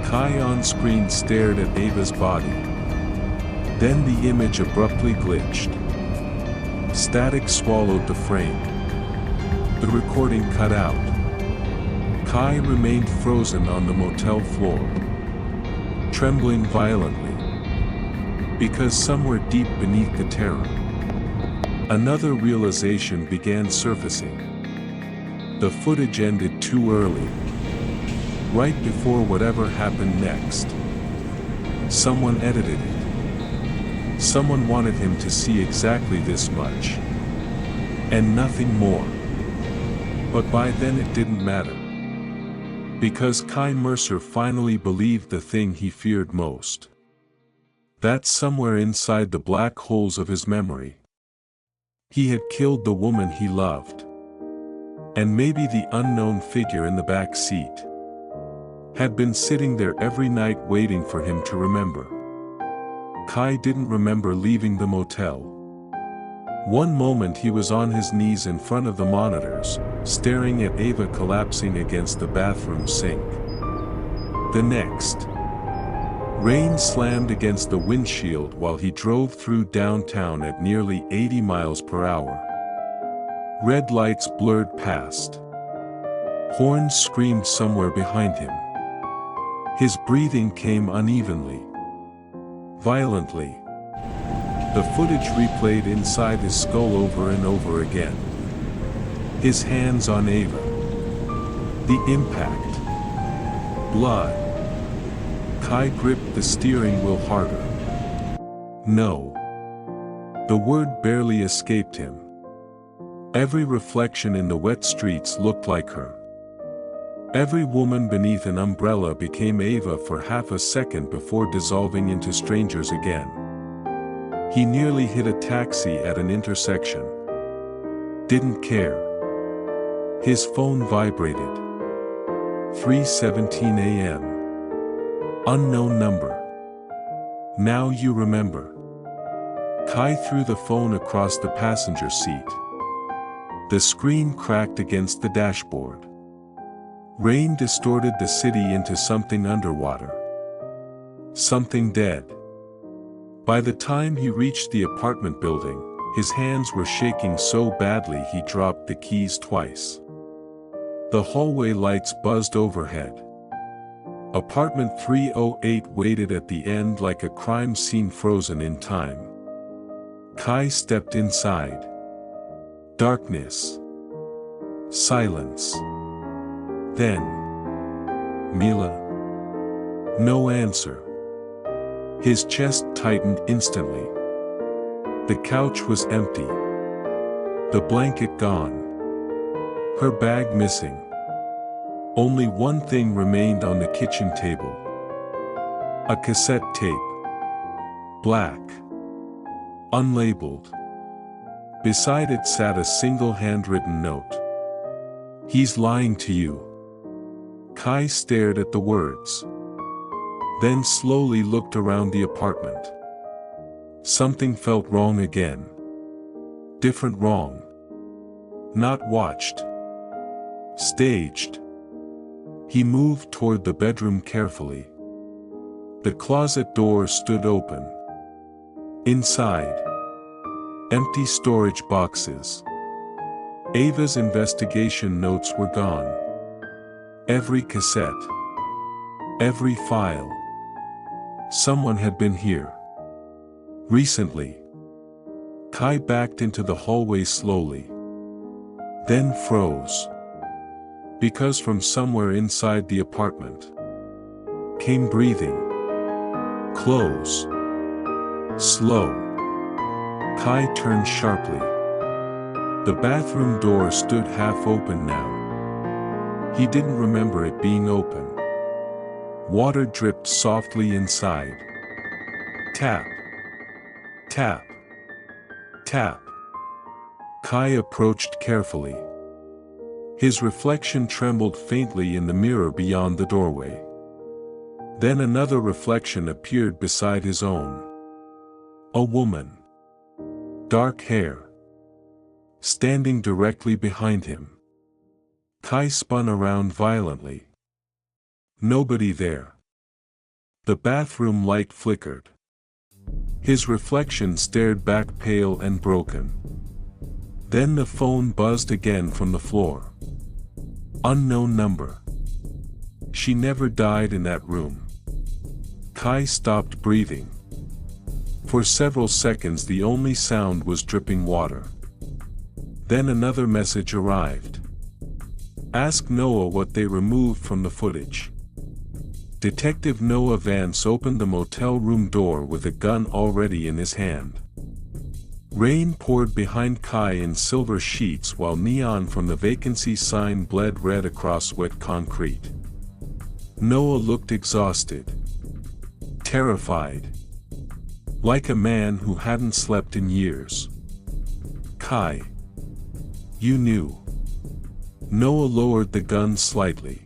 Kai on screen stared at Ava's body. Then the image abruptly glitched. Static swallowed the frame. The recording cut out. Kai remained frozen on the motel floor, trembling violently. Because somewhere deep beneath the terror, another realization began surfacing. The footage ended too early. Right before whatever happened next. Someone edited it. Someone wanted him to see exactly this much. And nothing more. But by then it didn't matter. Because Kai Mercer finally believed the thing he feared most. That somewhere inside the black holes of his memory, he had killed the woman he loved. And maybe the unknown figure in the back seat had been sitting there every night waiting for him to remember. Kai didn't remember leaving the motel. One moment he was on his knees in front of the monitors, staring at Ava collapsing against the bathroom sink. The next, rain slammed against the windshield while he drove through downtown at nearly 80 miles per hour. Red lights blurred past. Horns screamed somewhere behind him. His breathing came unevenly, violently. The footage replayed inside his skull over and over again. His hands on Ava. The impact. Blood. Kai gripped the steering wheel harder. No. The word barely escaped him. Every reflection in the wet streets looked like her. Every woman beneath an umbrella became Ava for half a second before dissolving into strangers again. He nearly hit a taxi at an intersection. Didn't care. His phone vibrated. 3:17 a.m. Unknown number. Now you remember. Kai threw the phone across the passenger seat. The screen cracked against the dashboard. Rain distorted the city into something underwater. Something dead. By the time he reached the apartment building, his hands were shaking so badly he dropped the keys twice. The hallway lights buzzed overhead. Apartment 308 waited at the end like a crime scene frozen in time. Kai stepped inside. Darkness. Silence. Then, Mila. No answer. His chest tightened instantly. The couch was empty. The blanket gone. Her bag missing. Only one thing remained on the kitchen table. A cassette tape. Black. Unlabeled. Beside it sat a single handwritten note. He's lying to you. Kai stared at the words. Then slowly looked around the apartment. Something felt wrong again. Different wrong. Not watched. Staged. He moved toward the bedroom carefully. The closet door stood open. Inside, empty storage boxes. Ava's investigation notes were gone. Every cassette. Every file. Someone had been here. Recently. Kai backed into the hallway slowly. Then froze. Because from somewhere inside the apartment came breathing. Close. Slow. Kai turned sharply. The bathroom door stood half open now. He didn't remember it being open. Water dripped softly inside. Tap. Tap. Tap. Kai approached carefully. His reflection trembled faintly in the mirror beyond the doorway. Then another reflection appeared beside his own. A woman. Dark hair. Standing directly behind him. Kai spun around violently. Nobody there. The bathroom light flickered. His reflection stared back pale and broken. Then the phone buzzed again from the floor. Unknown number. She never died in that room. Kai stopped breathing. For several seconds the only sound was dripping water. Then another message arrived. Ask Noah what they removed from the footage. Detective Noah Vance opened the motel room door with a gun already in his hand. Rain poured behind Kai in silver sheets while neon from the vacancy sign bled red across wet concrete. Noah looked exhausted. Terrified. Like a man who hadn't slept in years. Kai. You knew. Noah lowered the gun slightly.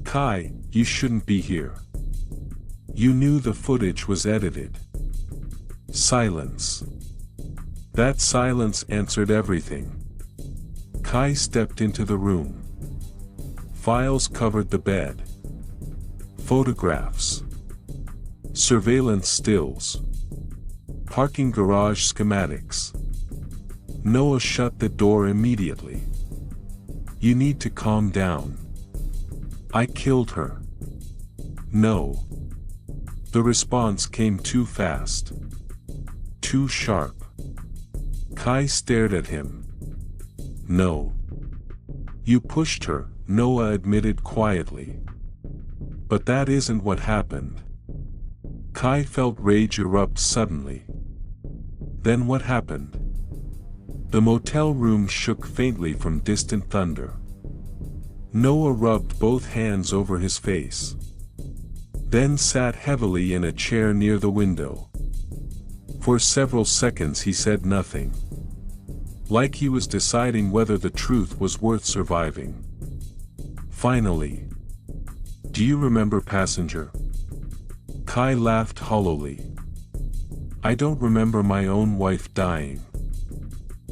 Kai, you shouldn't be here. You knew the footage was edited. Silence. That silence answered everything. Kai stepped into the room. Files covered the bed. Photographs. Surveillance stills. Parking garage schematics. Noah shut the door immediately. You need to calm down. I killed her. No. The response came too fast. Too sharp. Kai stared at him. No. You pushed her, Noah admitted quietly. But that isn't what happened. Kai felt rage erupt suddenly. Then what happened? The motel room shook faintly from distant thunder. Noah rubbed both hands over his face. Then sat heavily in a chair near the window. For several seconds he said nothing. Like he was deciding whether the truth was worth surviving. Finally. Do you remember Passenger? Kai laughed hollowly. I don't remember my own wife dying.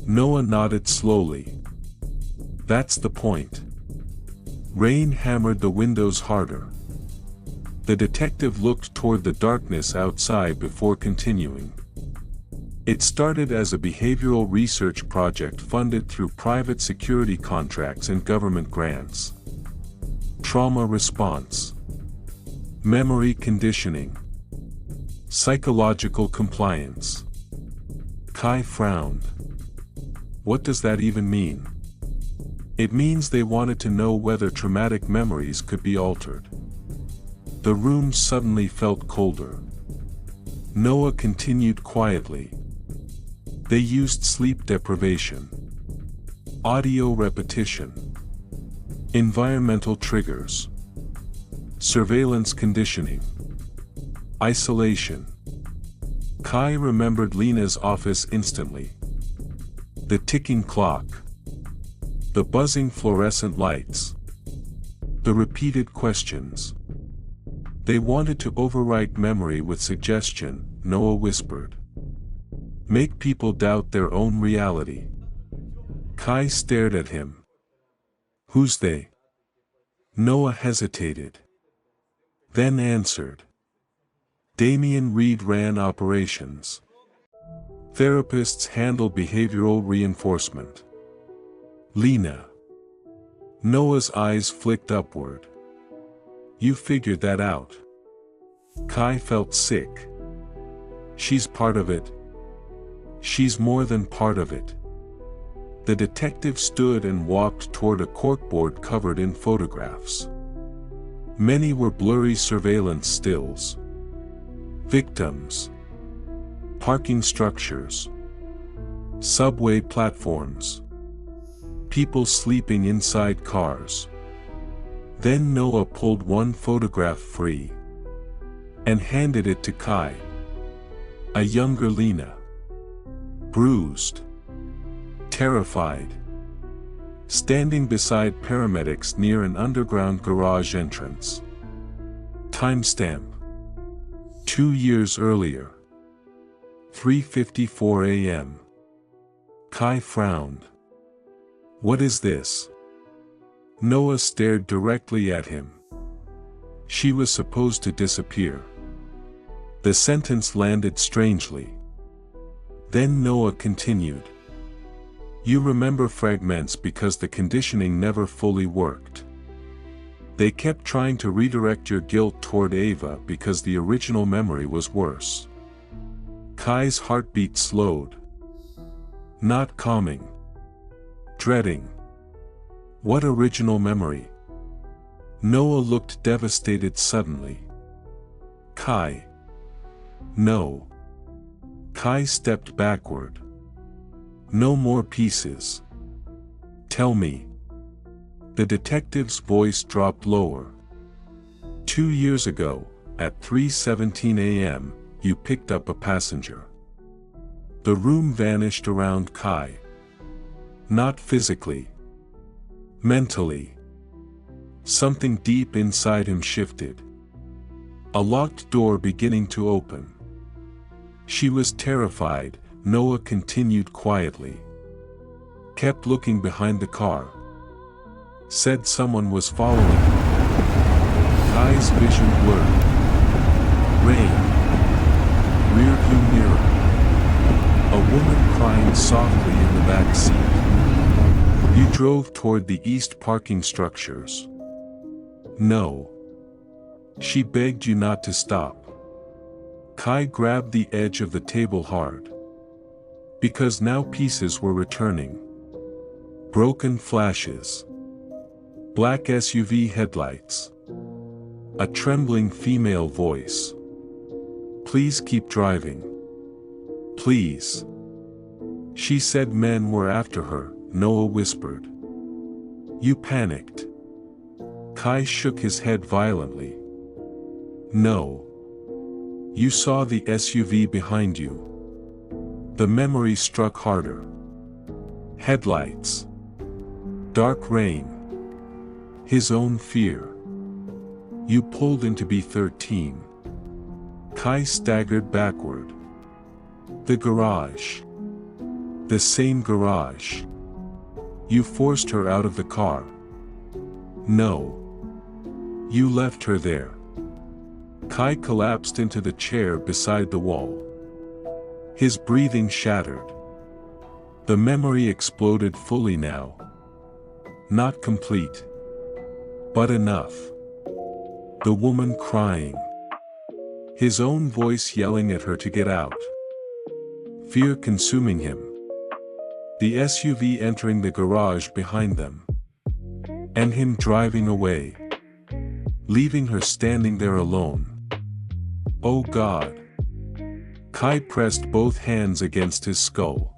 Noah nodded slowly. That's the point. Rain hammered the windows harder. The detective looked toward the darkness outside before continuing. It started as a behavioral research project funded through private security contracts and government grants. Trauma response. Memory conditioning. Psychological compliance. Kai frowned. What does that even mean? It means they wanted to know whether traumatic memories could be altered. The room suddenly felt colder. Noah continued quietly. They used sleep deprivation, audio repetition, environmental triggers, surveillance conditioning, isolation. Kai remembered Lena's office instantly. The ticking clock. The buzzing fluorescent lights. The repeated questions. They wanted to overwrite memory with suggestion, Noah whispered. Make people doubt their own reality. Kai stared at him. Who's they? Noah hesitated. Then answered. Damian Reed ran operations. Therapists handle behavioral reinforcement. Lena. Noah's eyes flicked upward. You figured that out. Kai felt sick. She's part of it. She's more than part of it. The detective stood and walked toward a corkboard covered in photographs. Many were blurry surveillance stills. Victims. Parking structures. Subway platforms. People sleeping inside cars. Then Noah pulled one photograph free and handed it to Kai. A younger Lena. Bruised. Terrified. Standing beside paramedics near an underground garage entrance. Timestamp. 2 years earlier. 3:54 a.m. Kai frowned. What is this? Noah stared directly at him. She was supposed to disappear. The sentence landed strangely. Then Noah continued. You remember fragments because the conditioning never fully worked. They kept trying to redirect your guilt toward Ava because the original memory was worse. Kai's heartbeat slowed. Not calming. Dreading. What original memory? Noah looked devastated suddenly. Kai. No. Kai stepped backward. No more pieces. Tell me. The detective's voice dropped lower. 2 years ago, at 3:17 a.m., you picked up a passenger. The room vanished around Kai. Not physically. Mentally. Something deep inside him shifted. A locked door beginning to open. She was terrified, Noah continued quietly. Kept looking behind the car. Said someone was following him. Kai's vision blurred. Rain. Rearview mirror. A woman crying softly in the back seat. You drove toward the east parking structures. No. She begged you not to stop. Kai grabbed the edge of the table hard. Because now pieces were returning. Broken flashes. Black SUV headlights. A trembling female voice. Please keep driving. Please. She said men were after her, Noah whispered. You panicked. Kai shook his head violently. No. You saw the SUV behind you. The memory struck harder. Headlights. Dark rain. His own fear. You pulled into B13. Kai staggered backward. The garage. The same garage. You forced her out of the car. No. You left her there. Kai collapsed into the chair beside the wall. His breathing shattered. The memory exploded fully now. Not complete. But enough. The woman crying. His own voice yelling at her to get out. Fear consuming him. The SUV entering the garage behind them. And him driving away. Leaving her standing there alone. Oh God. Kai pressed both hands against his skull.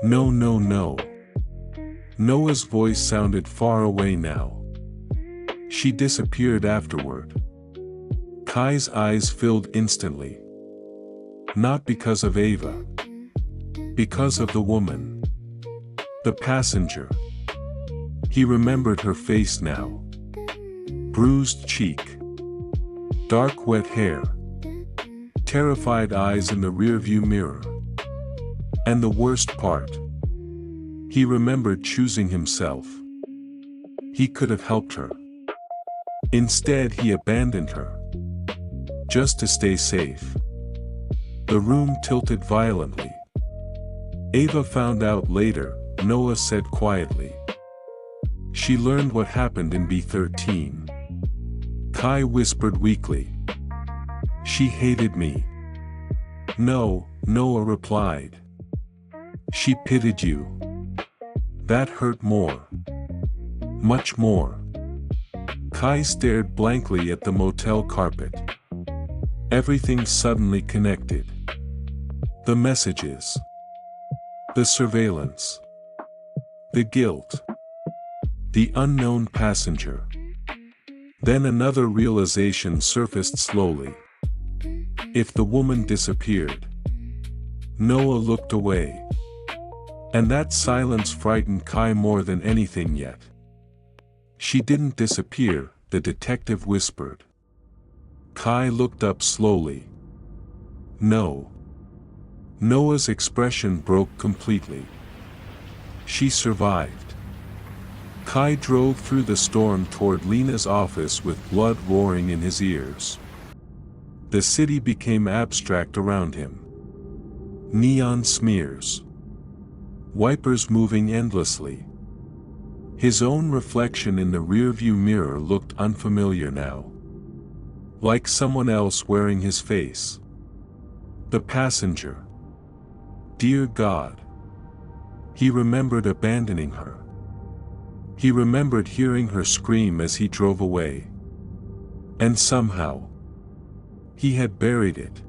No, no, no. Noah's voice sounded far away now. She disappeared afterward. Kai's eyes filled instantly. Not because of Ava. Because of the woman. The passenger. He remembered her face now. Bruised cheek. Dark wet hair. Terrified eyes in the rearview mirror. And the worst part. He remembered choosing himself. He could have helped her. Instead he abandoned her. Just to stay safe. The room tilted violently. Ava found out later, Noah said quietly. She learned what happened in B13. Kai whispered weakly. She hated me. No, Noah replied. She pitied you. That hurt more. Much more. Kai stared blankly at the motel carpet. Everything suddenly connected. The messages. The surveillance. The guilt. The unknown passenger. Then another realization surfaced slowly. If the woman disappeared, Noah looked away. And that silence frightened Kai more than anything yet. She didn't disappear, the detective whispered. Kai looked up slowly. No. Noah's expression broke completely. She survived. Kai drove through the storm toward Lena's office with blood roaring in his ears. The city became abstract around him. Neon smears. Wipers moving endlessly. His own reflection in the rearview mirror looked unfamiliar now. Like someone else wearing his face. The passenger. Dear God. He remembered abandoning her. He remembered hearing her scream as he drove away. And somehow, he had buried it.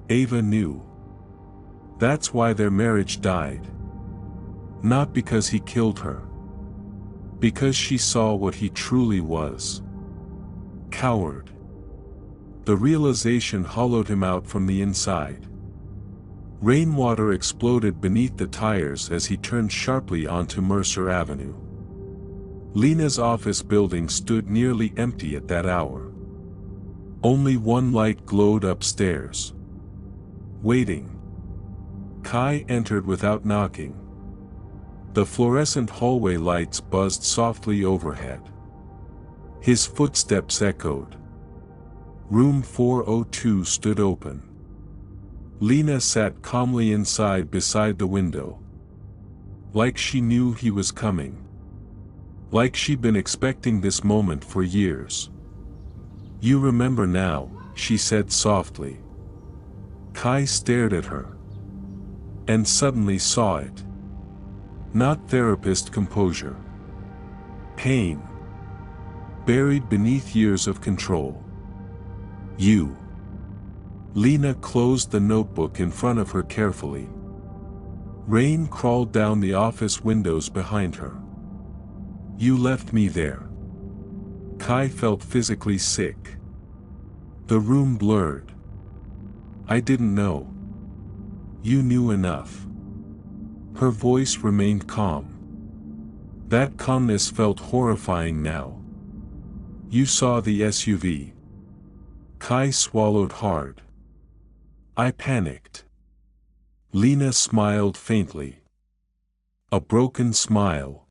Ava knew. That's why their marriage died. Not because he killed her. Because she saw what he truly was. Coward. The realization hollowed him out from the inside. Rainwater exploded beneath the tires as he turned sharply onto Mercer Avenue. Lena's office building stood nearly empty at that hour. Only one light glowed upstairs. Waiting. Kai entered without knocking. The fluorescent hallway lights buzzed softly overhead. His footsteps echoed. Room 402 stood open. Lena sat calmly inside beside the window. Like she knew he was coming. Like she'd been expecting this moment for years. You remember now, she said softly. Kai stared at her. And suddenly saw it. Not therapist composure. Pain. Buried beneath years of control. You. Lena closed the notebook in front of her carefully. Rain crawled down the office windows behind her. You left me there. Kai felt physically sick. The room blurred. I didn't know. You knew enough. Her voice remained calm. That calmness felt horrifying now. You saw the SUV. Kai swallowed hard. I panicked. Lena smiled faintly. A broken smile.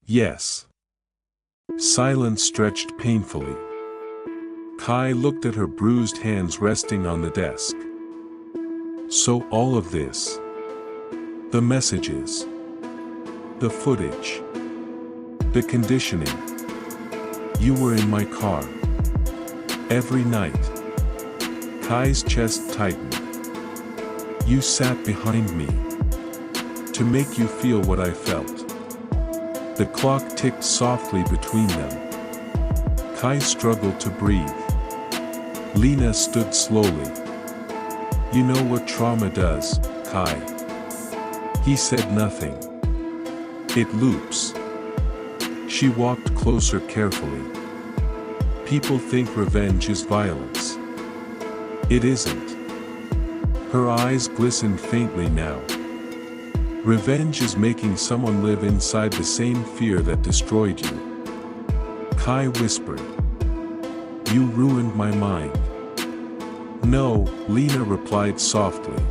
Yes. Silence stretched painfully. Kai looked at her bruised hands resting on the desk. So all of this. The messages. The footage. The conditioning. You were in my car. Every night. Kai's chest tightened. You sat behind me. To make you feel what I felt. The clock ticked softly between them. Kai struggled to breathe. Lena stood slowly. You know what trauma does, Kai? He said nothing. It loops. She walked closer carefully. People think revenge is violence. It isn't. Her eyes glistened faintly now. Revenge is making someone live inside the same fear that destroyed you. Kai whispered. You ruined my mind. No, Lena replied softly.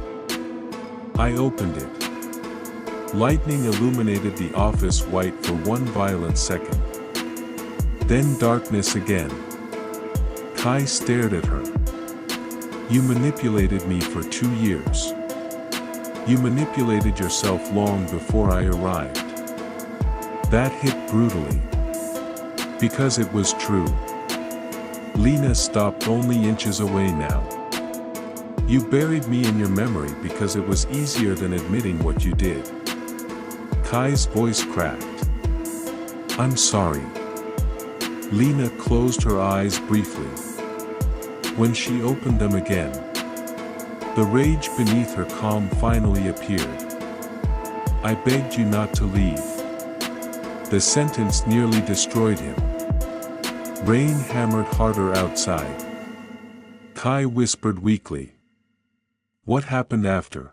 I opened it. Lightning illuminated the office white for one violent second. Then darkness again. Kai stared at her. You manipulated me for 2 years. You manipulated yourself long before I arrived. That hit brutally. Because it was true. Lena stopped only inches away now. You buried me in your memory because it was easier than admitting what you did. Kai's voice cracked. I'm sorry. Lena closed her eyes briefly. When she opened them again, the rage beneath her calm finally appeared. I begged you not to leave. The sentence nearly destroyed him. Rain hammered harder outside. Kai whispered weakly. What happened after?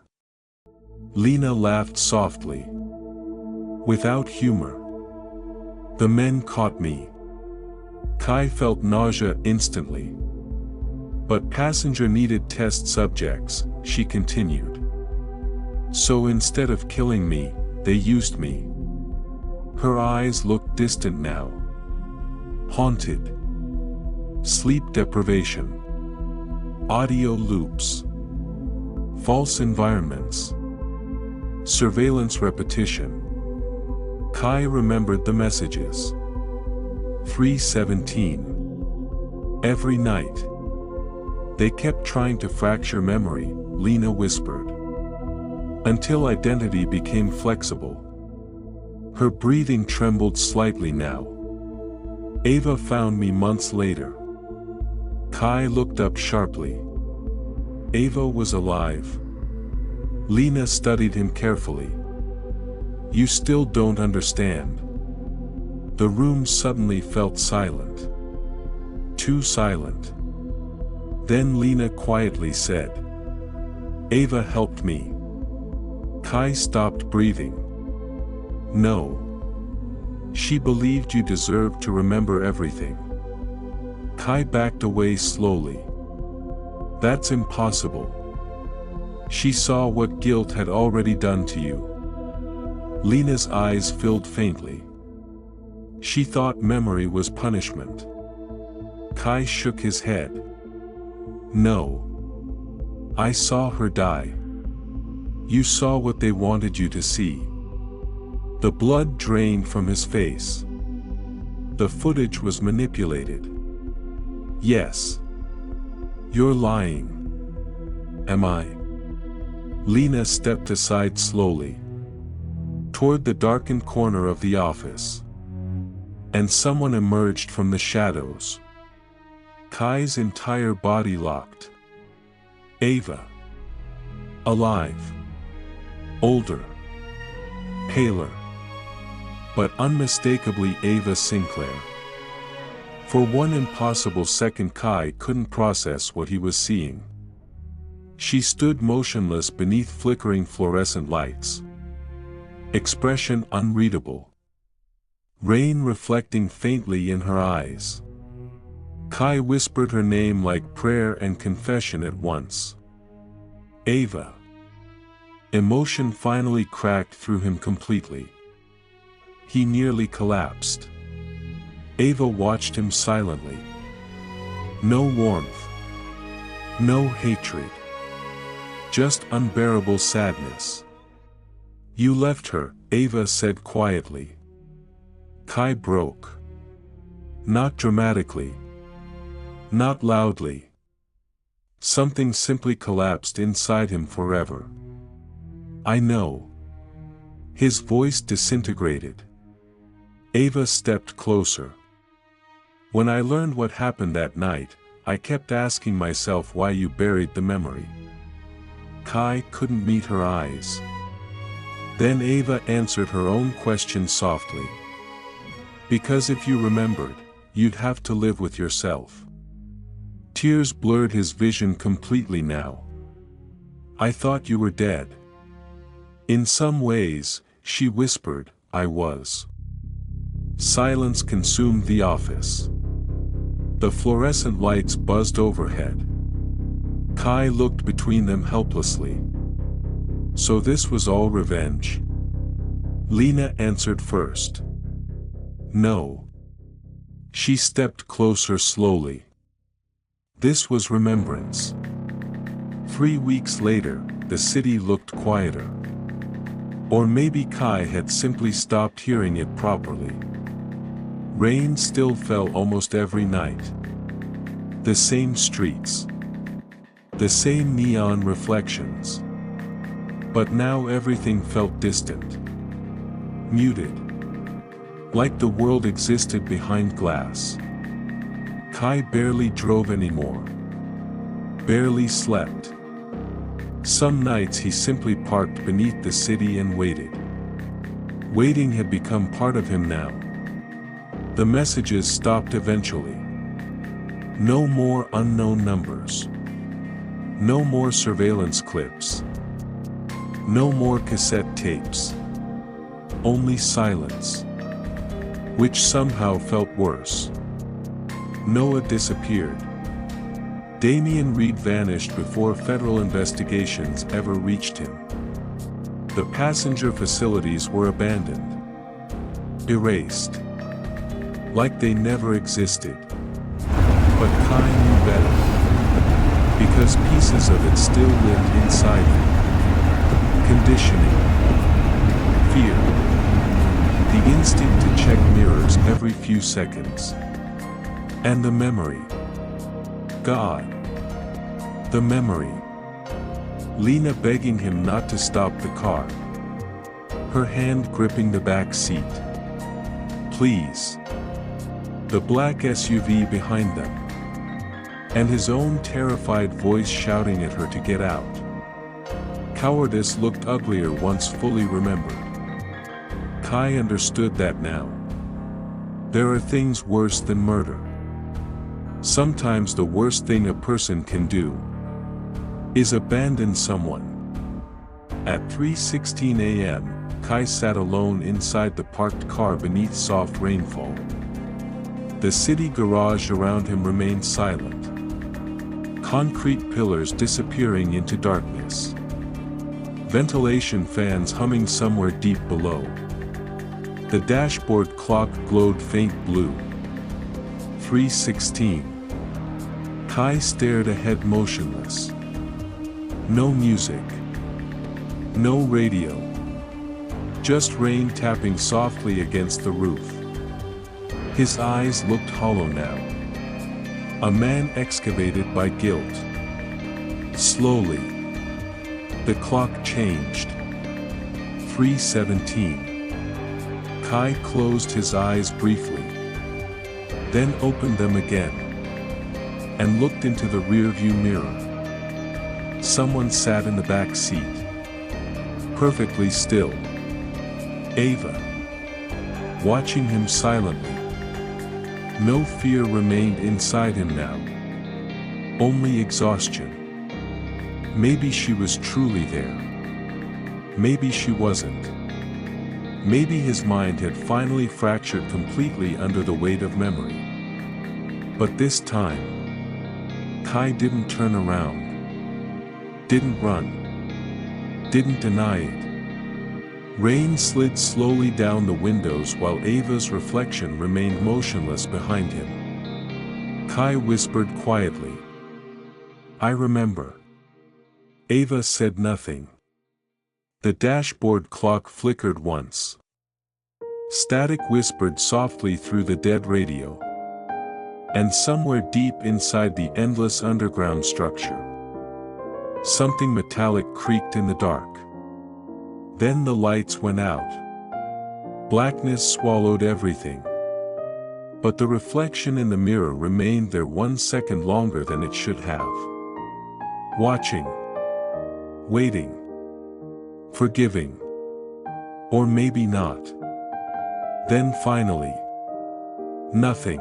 Lena laughed softly. Without humor. The men caught me. Kai felt nausea instantly. But passenger needed test subjects, she continued. So instead of killing me, they used me. Her eyes looked distant now. Haunted. Sleep deprivation. Audio loops. False environments. Surveillance repetition. Kai remembered the messages. 3:17. Every night. They kept trying to fracture memory, Lena whispered. Until identity became flexible. Her breathing trembled slightly now. Ava found me months later. Kai looked up sharply. Ava was alive. Lena studied him carefully. You still don't understand. The room suddenly felt silent. Too silent. Then Lena quietly said, Ava helped me. Kai stopped breathing. No. She believed you deserved to remember everything. Kai backed away slowly. That's impossible. She saw what guilt had already done to you. Lena's eyes filled faintly. She thought memory was punishment. Kai shook his head. No. I saw her die. You saw what they wanted you to see. The blood drained from his face. The footage was manipulated. Yes. You're lying. Am I? Lena stepped aside slowly. Toward the darkened corner of the office. And someone emerged from the shadows. Kai's entire body locked. Ava. Alive. Older. Paler. But unmistakably Ava Sinclair. For one impossible second Kai couldn't process what he was seeing. She stood motionless beneath flickering fluorescent lights. Expression unreadable. Rain reflecting faintly in her eyes. Kai whispered her name like prayer and confession at once. Ava. Emotion finally cracked through him completely. He nearly collapsed. Ava watched him silently. No warmth. No hatred. Just unbearable sadness. You left her, Ava said quietly. Kai broke. Not dramatically. Not loudly. Something simply collapsed inside him forever. I know. His voice disintegrated. Ava stepped closer. When I learned what happened that night, I kept asking myself why you buried the memory. Kai couldn't meet her eyes. Then Ava answered her own question softly. Because if you remembered, you'd have to live with yourself. Tears blurred his vision completely now. I thought you were dead. In some ways, she whispered, I was. Silence consumed the office. The fluorescent lights buzzed overhead. Kai looked between them helplessly. So this was all revenge? Lena answered first. No. She stepped closer slowly. This was remembrance. 3 weeks later, the city looked quieter. Or maybe Kai had simply stopped hearing it properly. Rain still fell almost every night. The same streets. The same neon reflections. But now everything felt distant. Muted. Like the world existed behind glass. Kai barely drove anymore. Barely slept. Some nights he simply parked beneath the city and waited. Waiting had become part of him now. The messages stopped eventually. No more unknown numbers. No more surveillance clips. No more cassette tapes. Only silence. Which somehow felt worse. Noah disappeared. Damian Reed vanished before federal investigations ever reached him. The passenger facilities were abandoned. Erased. Like they never existed. But Kai knew better. Because pieces of it still lived inside him. Conditioning. Fear. The instinct to check mirrors every few seconds. And the memory. God. The memory. Lena begging him not to stop the car. Her hand gripping the back seat. Please. The black SUV behind them. And his own terrified voice shouting at her to get out. Cowardice looked uglier once fully remembered. Kai understood that now. There are things worse than murder. Sometimes the worst thing a person can do is abandon someone. At 3:16 a.m., Kai sat alone inside the parked car beneath soft rainfall. The city garage around him remained silent. Concrete pillars disappearing into darkness. Ventilation fans humming somewhere deep below. The dashboard clock glowed faint blue. 3:16. Kai stared ahead motionless. No music. No radio. Just rain tapping softly against the roof. His eyes looked hollow now. A man excavated by guilt. Slowly. The clock changed. 3:17. Kai closed his eyes briefly. Then opened them again. And looked into the rearview mirror. Someone sat in the back seat. Perfectly still. Ava. Watching him silently. No fear remained inside him now. Only exhaustion. Maybe she was truly there. Maybe she wasn't. Maybe his mind had finally fractured completely under the weight of memory. But this time, Kai didn't turn around. Didn't run. Didn't deny it. Rain slid slowly down the windows while Ava's reflection remained motionless behind him. Kai whispered quietly. I remember. Ava said nothing. The dashboard clock flickered once. Static whispered softly through the dead radio. And somewhere deep inside the endless underground structure, something metallic creaked in the dark. Then the lights went out. Blackness swallowed everything. But the reflection in the mirror remained there 1 second longer than it should have. Watching. Waiting. Forgiving. Or maybe not. Then finally. Nothing.